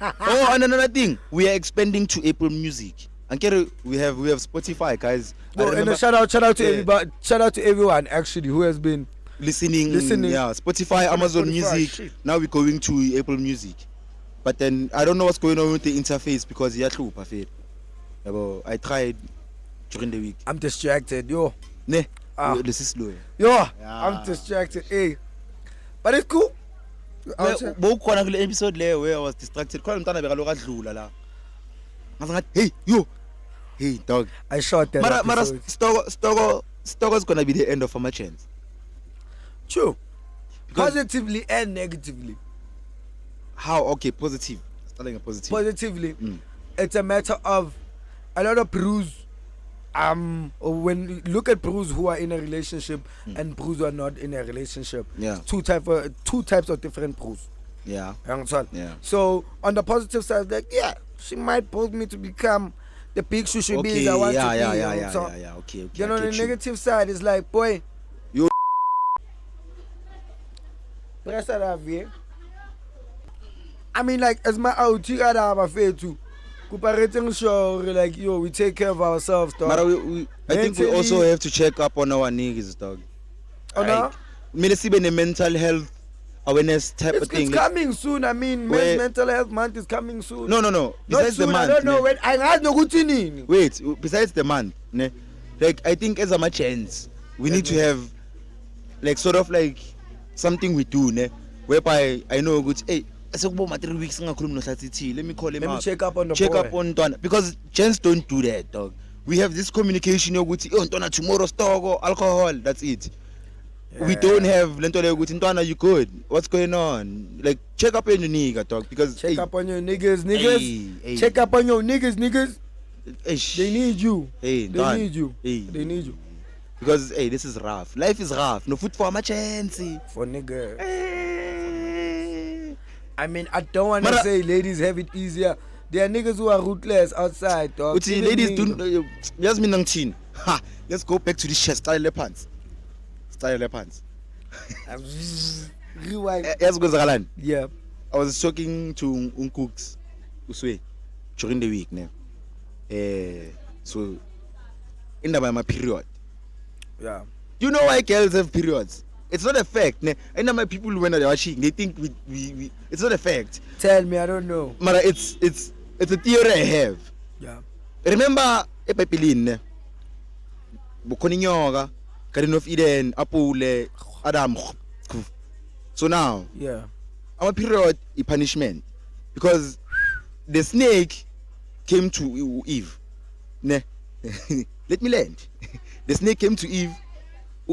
Oh, and another thing, we are expanding to Apple Music. And we have Spotify, guys. No, and a shout out to everybody. Shout out to everyone actually who has been listening. Yeah, Spotify, Amazon Music. Shit. Now we're going to Apple Music. But then I don't know what's going on with the interface because I tried during the week. I'm distracted, yo. This is slow. Yo, I'm distracted. Hey. But it's cool. Episode where I was distracted. Hey, dog. I shot that. Stogo's gonna be the end of my chance. True. Positively and negatively. How? Okay, positive. Starting a positive. Positively, it's a matter of a lot of brews. When you look at brews who are in a relationship and brews who are not in a relationship, two types of different brews. Yeah. Yeah. So on the positive side, like she might push me to become the big sushi bees I want to be. Yeah. Okay. Then on the negative side, it's like, boy, you. I mean, like, as my out, you gotta have a fair too. Like, yo, we take care of ourselves, dog. I think we also have to check up on our niggas, dog. Oh, no? The mental health awareness type of thing. It's coming soon. I mean, mental health month is coming soon. No. Besides the month. I don't know. Wait, besides the month, like, I think as a chance, we need to have, like, sort of like something we do, whereby I know, hey, let me call him. Let me check up on the check boy. Up on Twana, because gents don't do that, dog. We have this communication. Twana tomorrow stock or alcohol. That's it. Yeah. We don't have Twana. You good? What's going on? Like, check up on your nigga, dog. Because check up on your niggas. Hey. Check up on your niggas. They need you. They need you. They need you. Because this is rough. Life is rough. No food for my chance. For nigga. I mean, I don't want to say ladies have it easier. There are niggas who are ruthless outside, dog. Ladies do. Let's go back to the shit. Style pants. Rewind. Yeah. I was talking to Uncooks Uswe during the week. So, in my period. Yeah. You know why girls have periods? It's not a fact. I know my people when they're watching, they think we it's not a fact. Tell me, I don't know. Mara, it's a theory I have. Yeah. Remember Epipilin, Bukoninyoga, Garden of Eden, Apule, Adam. So now, our period is punishment. Because the snake came to Eve. Let me land. The snake came to Eve.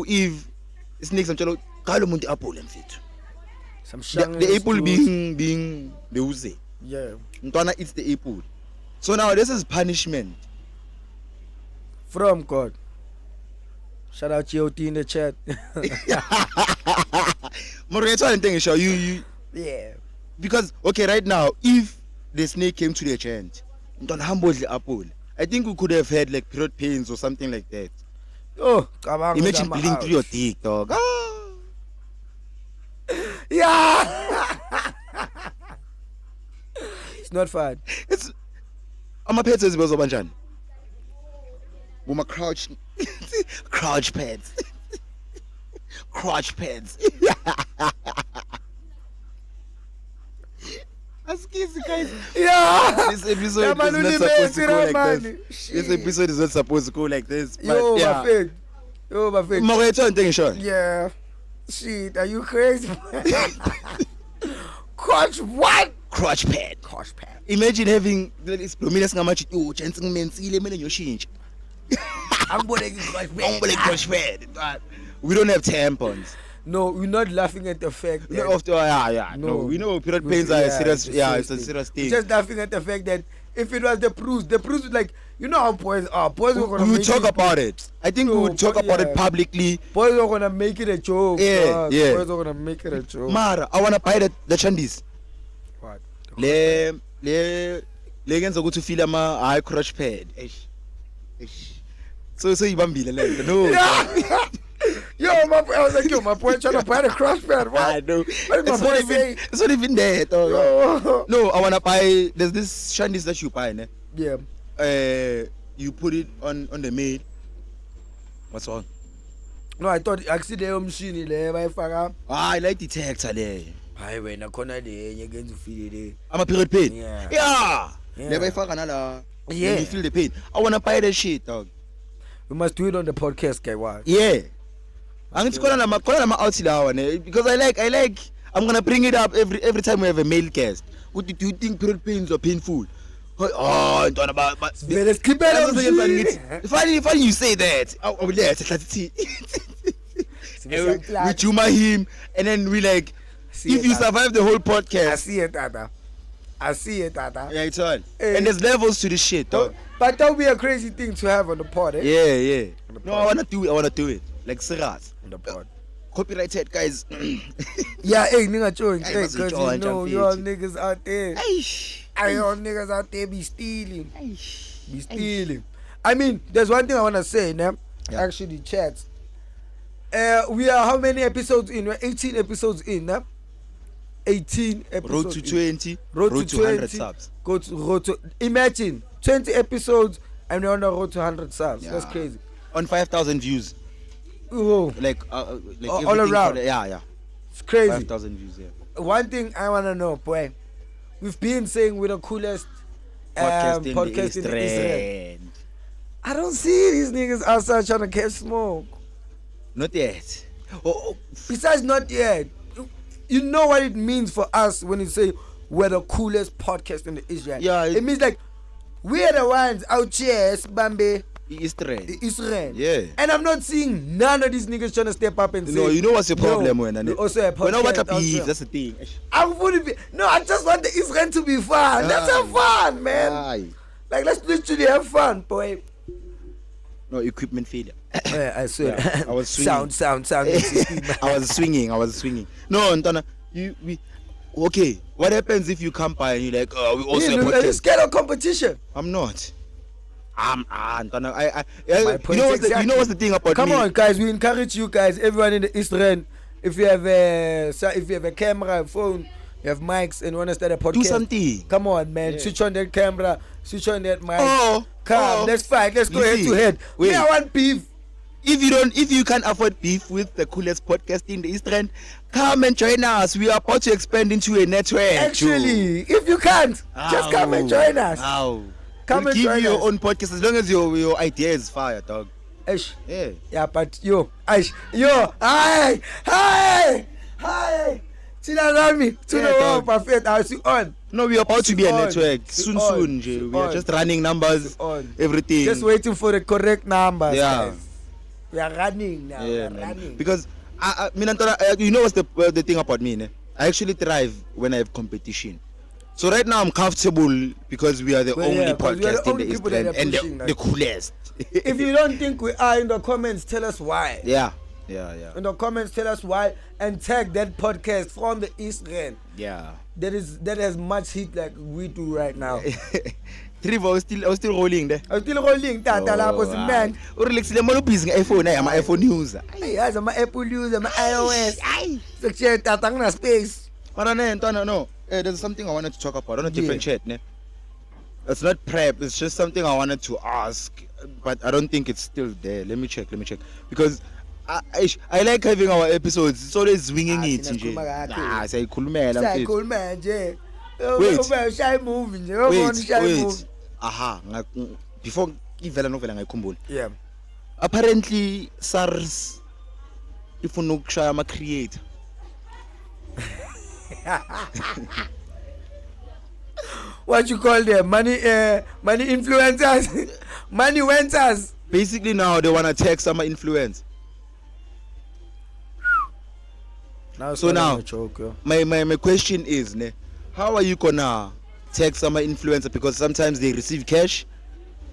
Eve, the snake, some apple and fit. The apple being the uze. Yeah. Ntwana eats the apple. So now this is punishment. From God. Shout out GOT in the chat. Yeah. Because right now, if the snake came to the chant, don't humble the apple. I think we could have had like period pains or something like that. Oh, imagine bleeding through your dick, dog. Yeah. It's not fun. I'm a pet as well, Banjan. Crouch pads. crotch pads. Excuse guys. Yeah. This episode is not supposed to go like this. This episode is not supposed to go like this. But Yo, yeah. my friend. Sure. Yeah. Shit, are you crazy? Crotch what? Crotch pad. Crotch pad. Imagine having this Blominus Namachi. Oh, chancing men, see them in your change. I'm going to Crotch pad. We don't have tampons. No, we're not laughing at the fact that... No, we know period pains are a serious... Yeah, it's a serious thing. We're just laughing at the fact that if it was the Bruce was like... You know how boys are. Boys were going to we would talk about it. I think we would talk about it publicly. Boys were going to make it a joke. Yeah. Boys were going to make it a joke. Mara, I want to buy the Chandis. What? Le genza ukuthi feel ama high crotch pad. So ibambile le. No. Yo, I was like, my boy trying to buy the crotch pad. What? I know. What did my boy say? It's not even there. No, I want to buy, there's this Chandis that you buy, ne? Yeah. You put it on the maid. What's wrong? No, I thought actually the machine le bayifaka. I like the detector there. Hayi wena khona le enye kenza ufile le. I'm a period pain. Yeah. Le bayifaka nala. Yeah. You feel the pain. I want to buy that shit, dog. We must do it on the podcast, guy. Why? Yeah. I'm going to out because I like I'm gonna bring it up every time we have a male guest. What do you think period pains are painful? Oh, I'm talking about but funny you say that. We humor him and then we like if you survive the whole podcast. I see it, Tata. Yeah, it's on. And there's levels to this shit, though. But that would be a crazy thing to have on the pod, eh? Yeah. No, I wanna do it. Like serious. On the pod. Copyrighted guys. Yeah, hey, nigga, join. Hey, Cause cause you know y'all niggas out there. Y'all niggas out there be stealing. I mean, there's one thing I wanna say, nah? Yeah. Actually, chats. We are how many episodes in? We're 18 episodes in, nah? 18 episodes. Road to 20. Road to 100 subs. Go to road to. Imagine 20 episodes and we're on the road to 100 subs. Yeah. That's crazy. On 5,000 views. Whoa. Like all around. Yeah. It's crazy. 5,000 views. Yeah. One thing I wanna know, boy. We've been saying we're the coolest Podcast in the Israel. I don't see these niggas outside trying to catch smoke. Not yet. Oh. Besides, not yet. You know what it means for us when you say we're the coolest podcast in Israel. Yeah. It means like we're the ones out here, Bambi. Israel. Yeah. And I'm not seeing none of these niggas trying to step up and say. No, you know what's your problem when also a podcast. That's the thing. I just want the Israel to be fun. Let's have fun, man. Like let's literally have fun, boy. No equipment failure. Yeah, I swear. Yeah, I was swinging. Sound. I was swinging. No, Antona, okay. What happens if you come by and you're like, oh, we also have are you scared of competition? I'm not. Antona, you know what's the thing about Come me? on, guys. We encourage you guys, everyone in the East End. If you have a camera, a phone, you have mics, and you want to start a podcast, do something. Come on, man. Yeah. Switch on that camera. Switch on that mic. Come, let's fight. Let's go head to head. We want beef. If you can't afford beef with the coolest podcast in the East End, come and join us. We are about to expand into a network. Actually, if you can't, just come and join us. Come and give join you us. Your own podcast as long as your idea is fire, dog. Ash. Yeah. Yeah, but hi. Rami, perfect. I see on. No, we are about to be a network. Soon. We are just running numbers, everything. Just waiting for the correct numbers. Yeah. Guys. We are running now. Yeah, we are running. Because you know what's the thing about me? Ne? I actually thrive when I have competition. So right now I'm comfortable because we are the only podcast in the East End and the coolest. If you don't think we are, in the comments, tell us why. Yeah. In the comments, tell us why and tag that podcast from the East End. Yeah. That has much heat like we do right now. Trevor, I was still rolling there. I was still rolling, Tata Lapos, man. Relax, I'm not busy iPhone. I'm an iPhone user. I'm an Apple user, I'm an iOS. So, Tata, space. No. There's something I wanted to talk about on a different chat. Ne? It's not prep, it's just something I wanted to ask, but I don't think it's still there. Let me check. Because I like having our episodes. It's always winging it nje. siyakhuluma kakhe. Siyayikhulumela mfethu. Siyakhuluma nje. Wait. Shy movie nje. Yabona shy movie. Wait. Aha, before ivela novela ngayikhumbula. Yeah. Apparently SARS ifuna ukushaya ama creator. What you call them? Money influencers. Money wenters. Basically now they want to tax some influence. So now joke, yo. my question is ne, how are you gonna tax some influencer, because sometimes they receive cash,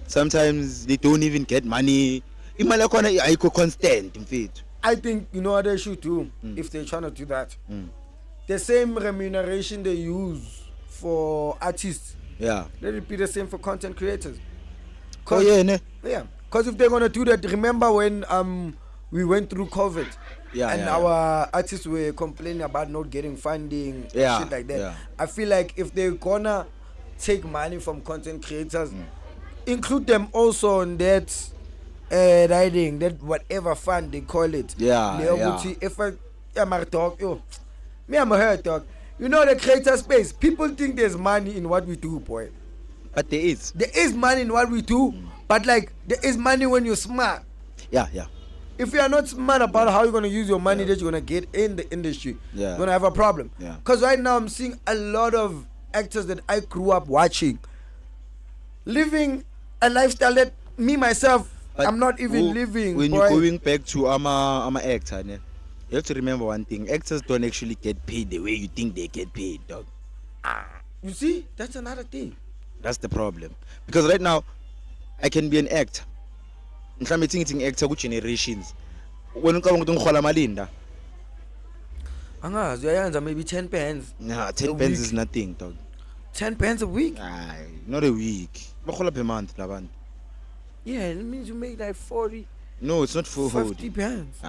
sometimes they don't even get money. Imali yakhona ayikho constant mfethu. I think you know what they should do if they're trying to do that. The same remuneration they use for artists. Yeah. Let it be the same for content creators. Oh yeah, ne? Yeah. Because if they're gonna do that, remember when we went through COVID, our artists were complaining about not getting funding, shit like that. Yeah. I feel like if they're gonna take money from content creators, include them also on that riding, that whatever fund they call it. If I'm a dog, I'm a hurt dog. You know the creator space. People think there's money in what we do, boy. But there is. There is money in what we do, but like there is money when you're smart. Yeah. If you are not smart about how you're gonna use your money that you're gonna get in the industry, you're gonna have a problem. Because right now I'm seeing a lot of actors that I grew up watching living a lifestyle that me myself I'm not even living. When you're going back to I'm a actor, ne? You have to remember one thing: actors don't actually get paid the way you think they get paid, dog. You see, that's another thing. That's the problem. Because right now, I can be an actor. I'm meeting actor with generations. When you come to Malinda, maybe 10 pence. Nah, 10 pence is nothing, dog. 10 pence a week? Not a week. Per month, Lavan. Yeah, it means you make like 40. No, it's not 50 pence.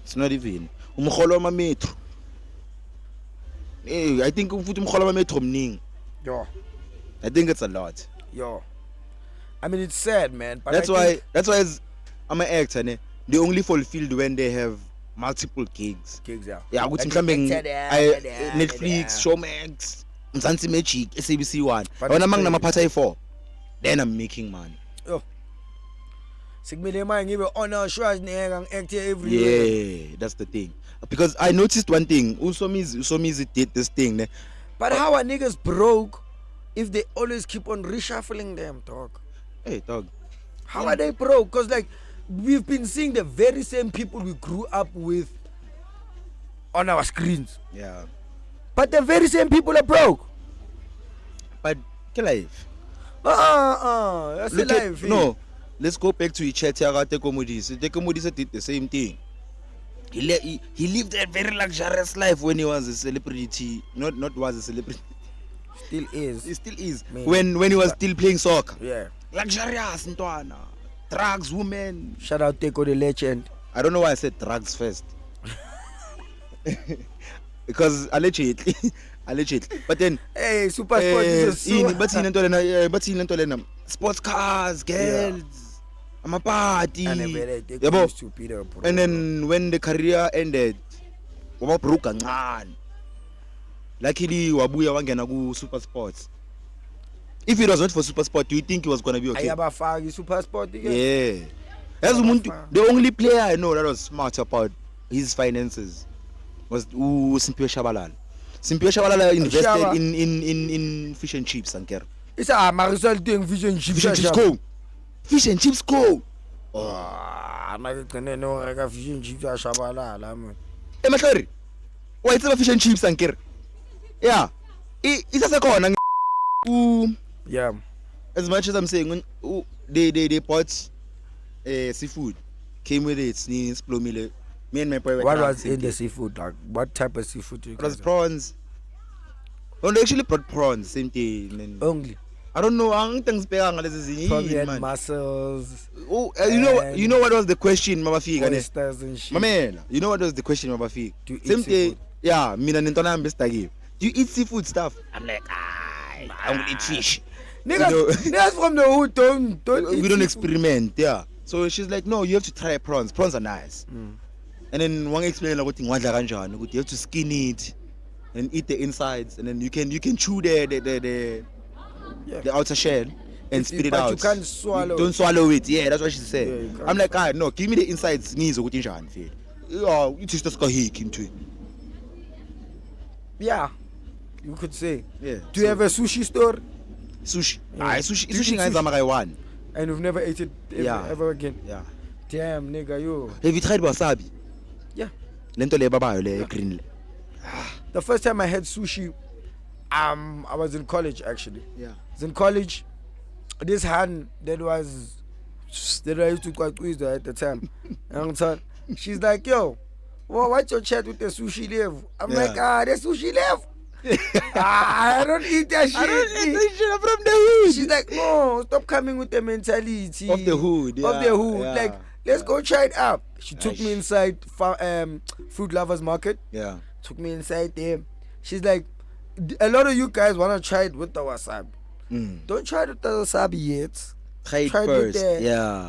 It's not even. Metro. I think metro mning. Yeah. I think it's a lot. Yo. I mean, it's sad, man. But that's why as I'm an actor, ne? They only fulfilled when they have multiple gigs. Yeah. Yeah, with Netflix, Showmax, Mzansi Magic, SABC One. When I'm among them 4, then I'm making money. Yeah, that's the thing. Because I noticed one thing. Usomizi did this thing. Ne? But how are niggas broke if they always keep on reshuffling them, dog? Hey, dog. How are they broke? Because like we've been seeing the very same people we grew up with on our screens. Yeah. But the very same people are broke. But life. That's Look life. No. Let's go back to Ichetiaga Teko Modise. Teko Modise did the same thing. He lived a very luxurious life when he was a celebrity. Not was a celebrity. Still is. He still is. Man. When he was still playing soccer. Yeah. Luxurious, Ntwana. Drugs, women. Shout out Teko the legend. I don't know why I said drugs first. Because allegedly. But then hey, super sport is but sports cars, girls, I'm a party. And then when the career ended, broke kancane. Luckily wabuya wangena ku super sports. If it was not for super sport, do you think he was gonna be okay? Ayabafaki super sport again. Yeah. As the only player I know that was smart about his finances was Simpiwe Shabalala. Simpiwe Shabalala invested in fish and chips, Anker. It's a Marisol doing fish and chips. Fish and chips go. I'm not gonna know I got fish and chips at Shabalala, man. Hey, Matlori. Why it's a fish and chips, Anker? Yeah. It's a corner. Yeah. As much as I'm saying, when they bought seafood, came with it, sneeze, plumile. Me and my boy. What was in the seafood? Like, what type of seafood? It was prawns. Oh, they actually brought prawns, same thing. Only. I don't know. Probably had mussels. Oh, you know what was the question, Mabafik? Oysters and shit. Mamela, you know what was the question, Mabafik? Do you eat seafood? Yeah, me and Nintona Ambestagi. Do you eat seafood stuff? I'm like, I will eat fish. Niggas from the hood don't we don't experiment, yeah. So she's like, no, you have to try prawns. Prawns are nice. And then one explain like you have to skin it and eat the insides, and then you can chew the outer shell and spit it but out. you can't swallow. Don't swallow it. Yeah, that's what she said. Yeah, you can't I'm like, no, give me the insides. It is just into it. Yeah, you could say. Yeah. Do you have a sushi store? Sushi? Yeah. Sushi. Do you Sushi eat guys sushi? are one. And you've never ate it ever again? Yeah. Damn, nigga, you. Have you tried wasabi? Yeah. Lento le babayo le green. The first time I had sushi, I was in college actually. Yeah. I was in college. This hand that I used to quite squeeze at the time. And so she's like, yo, what's your chat with the sushi leaf? I'm like, the sushi leaf. I don't eat that shit. I don't eat that shit from the hood. She's like, no, stop coming with the mentality Of the hood. Yeah. Of the hood. Yeah. Like, let's go try it out. She took me inside Food Lovers Market. Yeah. Took me inside there. She's like, a lot of you guys want to try it with the wasabi. Don't try it with the wasabi yet. Try it Try it first.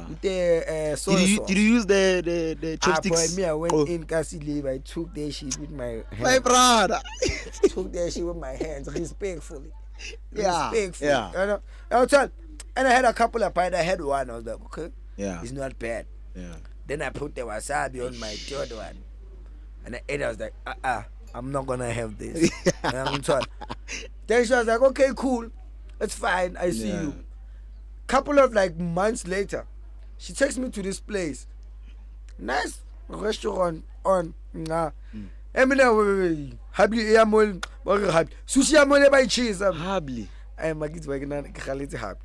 with the soy sauce. Did you use the chopsticks? Boy, me, I went in Kasi Leave. I took that shit with my hands. My brother. Took that shit with my hands, respectfully. Yeah. Respectfully. Yeah. You know? And I had a couple of pints. I had one. I was like, okay. Yeah. It's not bad. Yeah. Then I put the wasabi on my third one. And I ate it. I was like, I'm not going to have this. Then she was like, okay, cool. It's fine. I see you. Couple of like months later, she takes me to this place. Nice restaurant on Emina Habli Yamol Sushi Amole by cheese. Habli. I am Magit Wagner Khaliti Habli.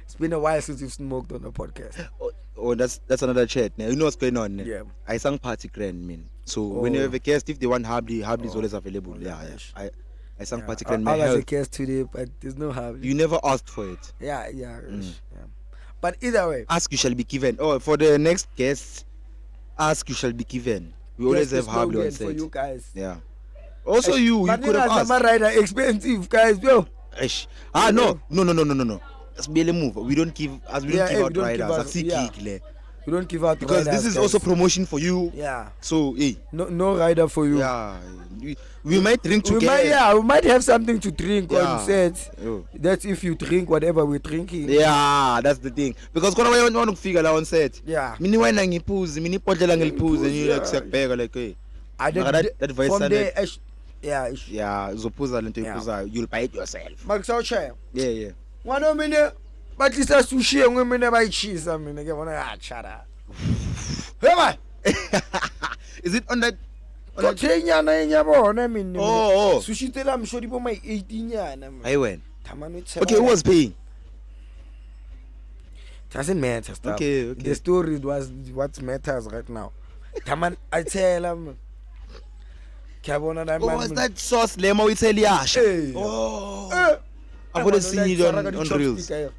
It's been a while since we've smoked on the podcast. Oh, that's another chat. Now you know what's going on. Yeah. I sang party grand man. So when you have a guest, if they want Habli is always available. I sang party grand. I was a guest today, but there's no Habli. You never asked for it. Yeah. But either way, ask you shall be given. Oh, for the next guest, ask you shall be given. We always have Habli on set. For you guys. Yeah. Also you could have asked. Rider expensive guys, yo. No. Let's be able to move. We don't give out riders. We don't give out because riders, this is guys. also promotion for you. Yeah. So no rider for you. Yeah. We might drink together. We might have something to drink on set. Oh. That's if you drink whatever we're drinking. Yeah, that's the thing. Because when I want to figure out on set. Yeah. Mini wine and pose, mini podela and pose, and you like hey. That voice from there, you'll buy it yourself. Max Outside. Yeah. 1 minute, but this is sushi and women by cheese. I mean, I want to shut up. Hey, is it on that? Sushi tell I'm sure people my 18 years. I went. Okay, who was paying? Doesn't matter. Stuff. Okay. The story was what matters right now. Taman, I tell him. What was that sauce? Lemo with Eliash. Hey. Oh. I would have seen it on Reels. I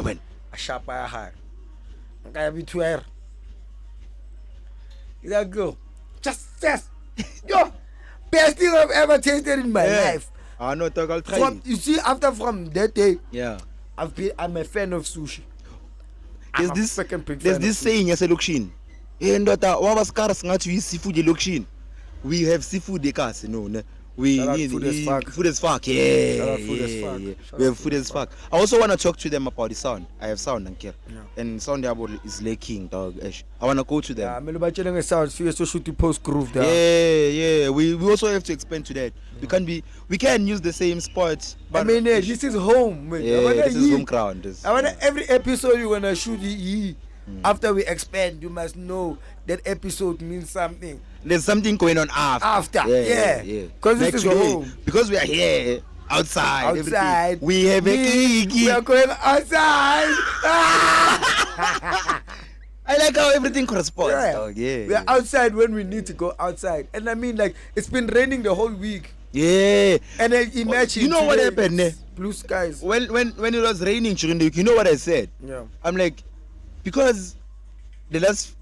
went. A sharp eye. I be too air. That girl. Just. Yo. Best thing I've ever tasted in my life. I know, I'll try. You see, from that day, I'm a fan of sushi. There's this saying as a lokshin. We have seafood dekas, we need food as fuck. Yeah. We have food as fuck. I also want to talk to them about the sound. I have sound and care. And sound is lacking, dog. I want to go to them. Yeah, sound. So shoot the post groove there. Yeah. We also have to expand to that. We can use the same spots. But I mean, this is home, man. Yeah, this is home ground. I want every episode you wanna shoot after we expand, you must know that episode means something. There's something going on after. Yeah. Because this is home. Because we are here outside. Everything. We have a We are going outside. I like how everything corresponds. Yeah. We are outside when we need to go outside. And I mean, like, it's been raining the whole week. Yeah. And then imagine. You know what happened? Blue skies. When it was raining during the week, you know what I said? Yeah. I'm like, because the last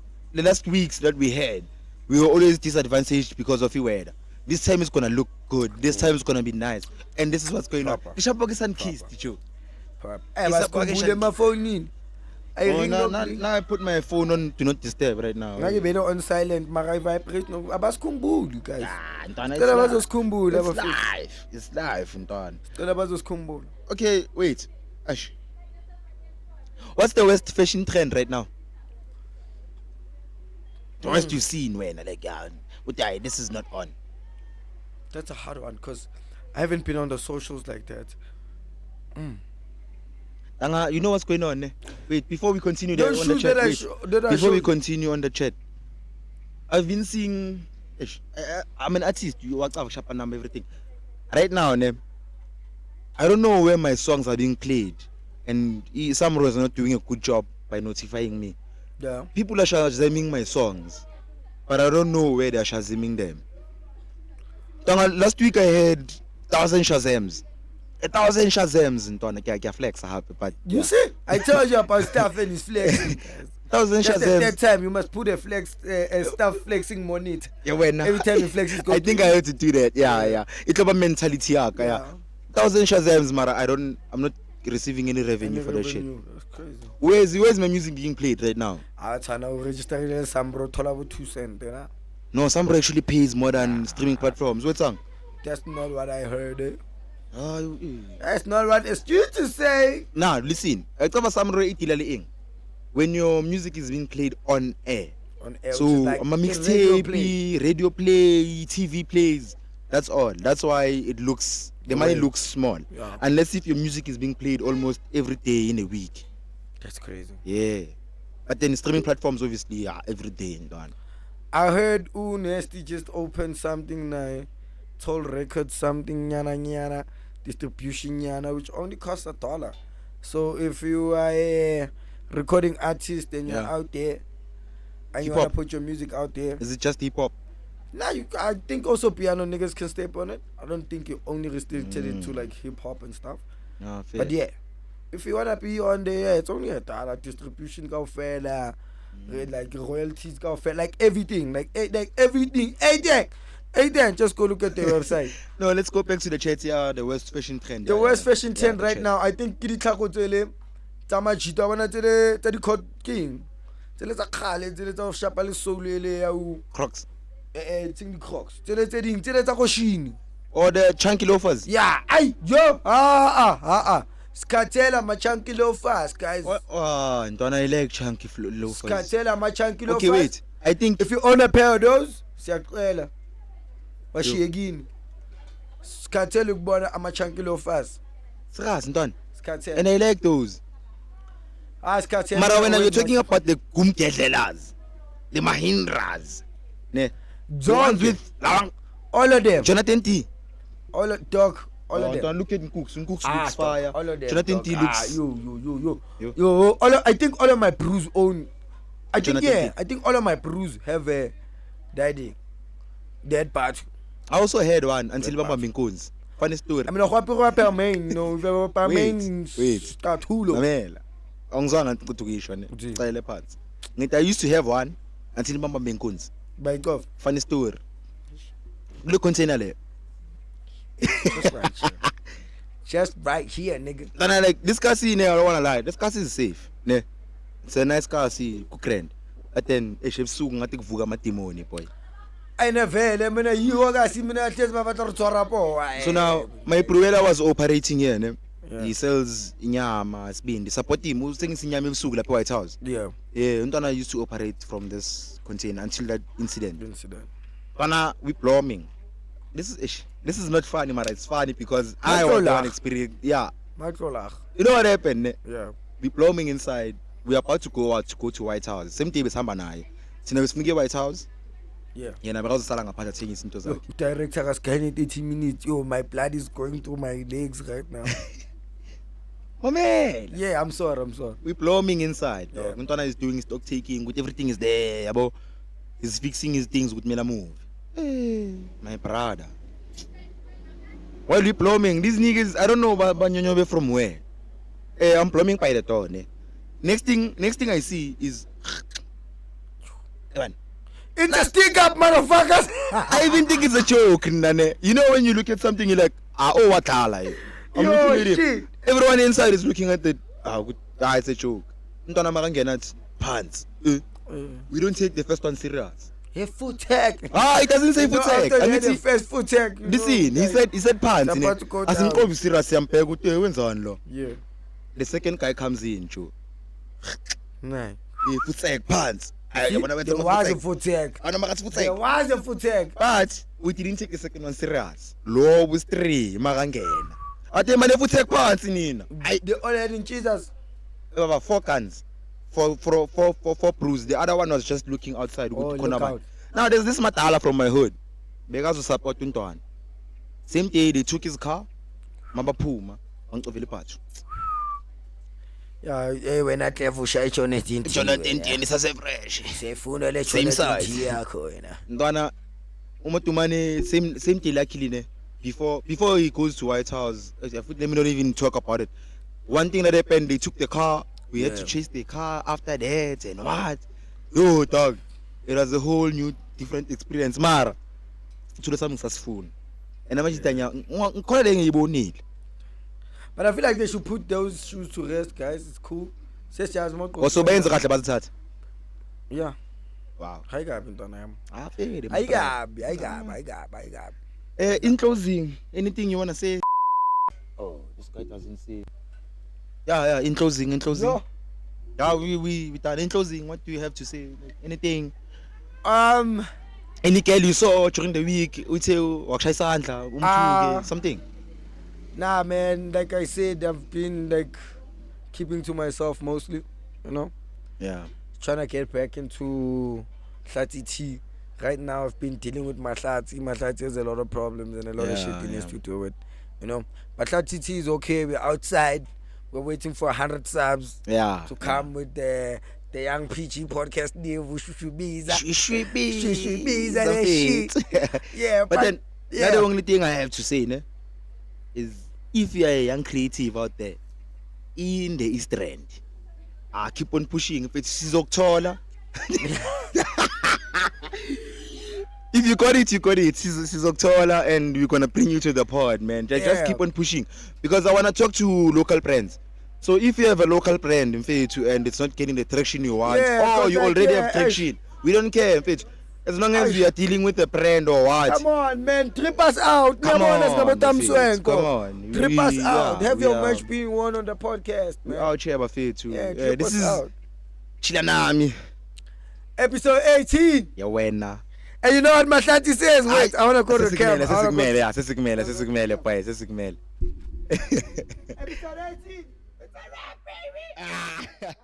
weeks that we had, we were always disadvantaged because of the weather. This time it's gonna look good. This time it's gonna be nice. And this is what's going on. The Shapokisan kissed you. Basikhumbule emafonini. Now I put my phone on do not disturb right now. Now you better on silent, mara vibrate no. Abasikhumbule guys. Ntwana, Cela bazosikhumbula it's abafowethu. life. It's life, ntwana. Cela bazosikhumbula. Okay, wait. Ash. What's the worst fashion trend right now? The worst you've seen when like this is not on. That's a hard one because I haven't been on the socials like that. You know what's going on? Wait, before we continue Don't on the shoot chat. that I Wait, show- that I before we showed- continue on the chat, I've been seeing. I'm an artist. You WhatsApp, shop number, everything. Right now, I don't know where my songs are being played, and some are not doing a good job by notifying me. Yeah. People are shazaming my songs, but I don't know where they're shazaming them. Last week I had 1,000 shazams. 1,000 shazams in Tona flex but You see? I told you about stuff and it's flexing. 1,000 Just at shazams. that time, you must put a flex, stuff flexing monitor. Yeah, when Every time you flex, it's I think I had to do that. Yeah. It's about mentality. Yeah. Yeah. 1,000 shazams, Mara. I'm not receiving any revenue for that shit. That's crazy. Where's my music being played right now? I trying to register some bro, told 2 cents. No, Sambro actually pays more than streaming platforms. What song? That's not what I heard. Oh, That's not what it's used to say. now listen. When your music is being played on air, On air, so which is like I'm a radio mixtape, play. radio play, TV plays. That's all. That's why it looks the money looks small. Yeah. Unless if your music is being played almost every day in a week. That's crazy. Yeah. But then streaming platforms obviously are every day and done. I heard Nasty just opened something now. Toll Records something nyana distribution nyana, which only costs $1. So if you are a recording artist and you're out there and you want to Hip-hop. put your music out there, Is it just hip hop? now I think also piano niggas can step on it. I don't think you only restricted it to like hip hop and stuff. No, fair. But yeah, if you wanna be on there, it's only $1. Distribution go fair, like royalties go fair, like everything, like everything. Hey, just go look at the website. No, let's go back to the chat here. The worst fashion trend. The worst fashion trend the right chat. now, I think ke ditlhako tsele tsa majita bona tsele tsa di code king. Tsele tsa khale, tsele tsa shapa le soul ele ya u Crocs. tseng di Crocs. Tsele tse ding, tsele tsa Koshini. Or the chunky loafers. Yeah, yo. Skatela ma chunky loafers, guys. Oh, don't I like chunky loafers? Skatela ma chunky loafers. Okay, wait. I think If you own a pair of those, siyacela. Washiyekini. Skatela ukubona ama chunky loafers. Sras, Nton. Skatela. And I like those. Skatela. Mara, when you're talking about the Gumkedlelas, the Mahindras, ne, the ones with all of them. Jonathan T. All of them. Don't look at Cooks. Cooks looks fire. All of them. Jonathan T looks. Yo. I think all of my brews own. I think Jonathan T. I think all of my brews have a daddy. Dead part. I also heard one until Bamba Minkoons. Funny story. I mean, what main? No, main. Wait. Start hulo. Mamela. Ongzanga ntutukishwa Uthi. Cele parts. I used to have one until Bamba Minkoons. By God. Funny story. Look container there. Just right here. Just right here, nigga. And I like this car see, I don't wanna lie. This car is safe. Ne? It's a nice car see, kukrend. But then ebusuku ngathi kuvuka amademoni boy. Ayinevele mina yiwo kasi mina hlezi babatla re tshwara po. So now my brother was operating here, ne? Yeah. He sells inyama, sibindi. Support him. Uthengisa inyama ebusuku lapha White House. Yeah. Yeah, Untwana used to operate from this container until that incident. Incident. Bana, we blooming. This is not funny, man. It's funny because I Not was so the one laugh. experience. Yeah. Matlolach. You know what happened? Ne? Yeah. We blooming inside. We are about to go out to go to White House. Same day besihamba naye. Sina besimike White House. Yeah. Yena bekazosala ngaphandle athenga izinto zakhe. Director kasigane 30 minutes. Yo, my blood is going through my legs right now. Momela. Yeah, I'm sorry. We blooming inside. Yeah. Dog. Untwana is doing stock taking. With everything is there. Yabo. He's fixing his things with Mela move. Hey, my brother. While we blooming, these niggas, I don't know Banyonyobe from where. I'm blooming by the door. Ne? Next thing I see is It's a stick up, motherfuckers. I even think it's a joke, Nane. You know when you look at something, you're like, oh, what are like? I'm Yo, looking at it. shit. Everyone inside is looking at the it's a joke. Ntwana makangena athi pants. We don't take the first one serious. Hey, foot tag. It doesn't say foot tag. I mean, the first foot tag. Listen, he said pants. Asimqobi serious siyambheka ukuthi wenzani lo. Yeah. The second guy comes in, Joe. Nah. Foot tag pants. There was a foot tag. There was a foot tag. But we didn't take the second one serious. Lo was 3 makangena. Ate mane foot tag pants nina. They all had in Jesus. 4 guns. For bruise. The other one was just looking outside. Look out. Now there's this matala from my hood. Because of support Untwan. Same day they took his car. Mamba Puma. Angcovile pathu. Yeah, when I clever shy Jonathan is fresh. Sefuna le same size. Yakho wena. Ndwana umatumane same day luckily ne before he goes to White House. Let me not even talk about it. One thing that happened, they took the car. We had to chase the car after that and what? Yo, dog. It was a whole new different experience. Mara. To the something successful. And I'm just telling but I feel like they should put those shoes to rest, guys. It's cool. Also, benza kahle bazithatha. Yeah. Wow. Hayigabi ntwana yami. Hayigabi. In closing, anything you wanna say? Oh, this guy doesn't say. Yeah. In closing. No. Yeah, we done. In closing, what do you have to say? Anything? Any girl you saw during the week? Something. Nah, man. Like I said, I've been like keeping to myself mostly. You know. Yeah. Trying to get back into Hlati T. Right now, I've been dealing with my Hlati. My Hlati has a lot of problems and a lot of shit he needs to do with. You know. But Hlati T is okay. We're outside. We're waiting for 100 subs. To come with the Young PG podcast name. Yeah, but then the only thing I have to say is if you are a young creative out there in the East End, keep on pushing. If it's Sizoktola, if you got it, you got it. Sizoktola, and we're gonna bring you to the pod, man. Just keep on pushing because I wanna talk to local brands. So if you have a local brand in fact and it's not getting the traction you want, you already have traction. We don't care in fact. As long as we are dealing with a brand or what. Come on, man. Trip us out. Come on. Trip us out. Have your merch being worn on the podcast, man. We out here, Buffet too. This is Chilanami. Episode 18. Yeah, when and you know what Mahlati says? Wait, I want to go to the camera. Episode 18. It's a wrap, baby.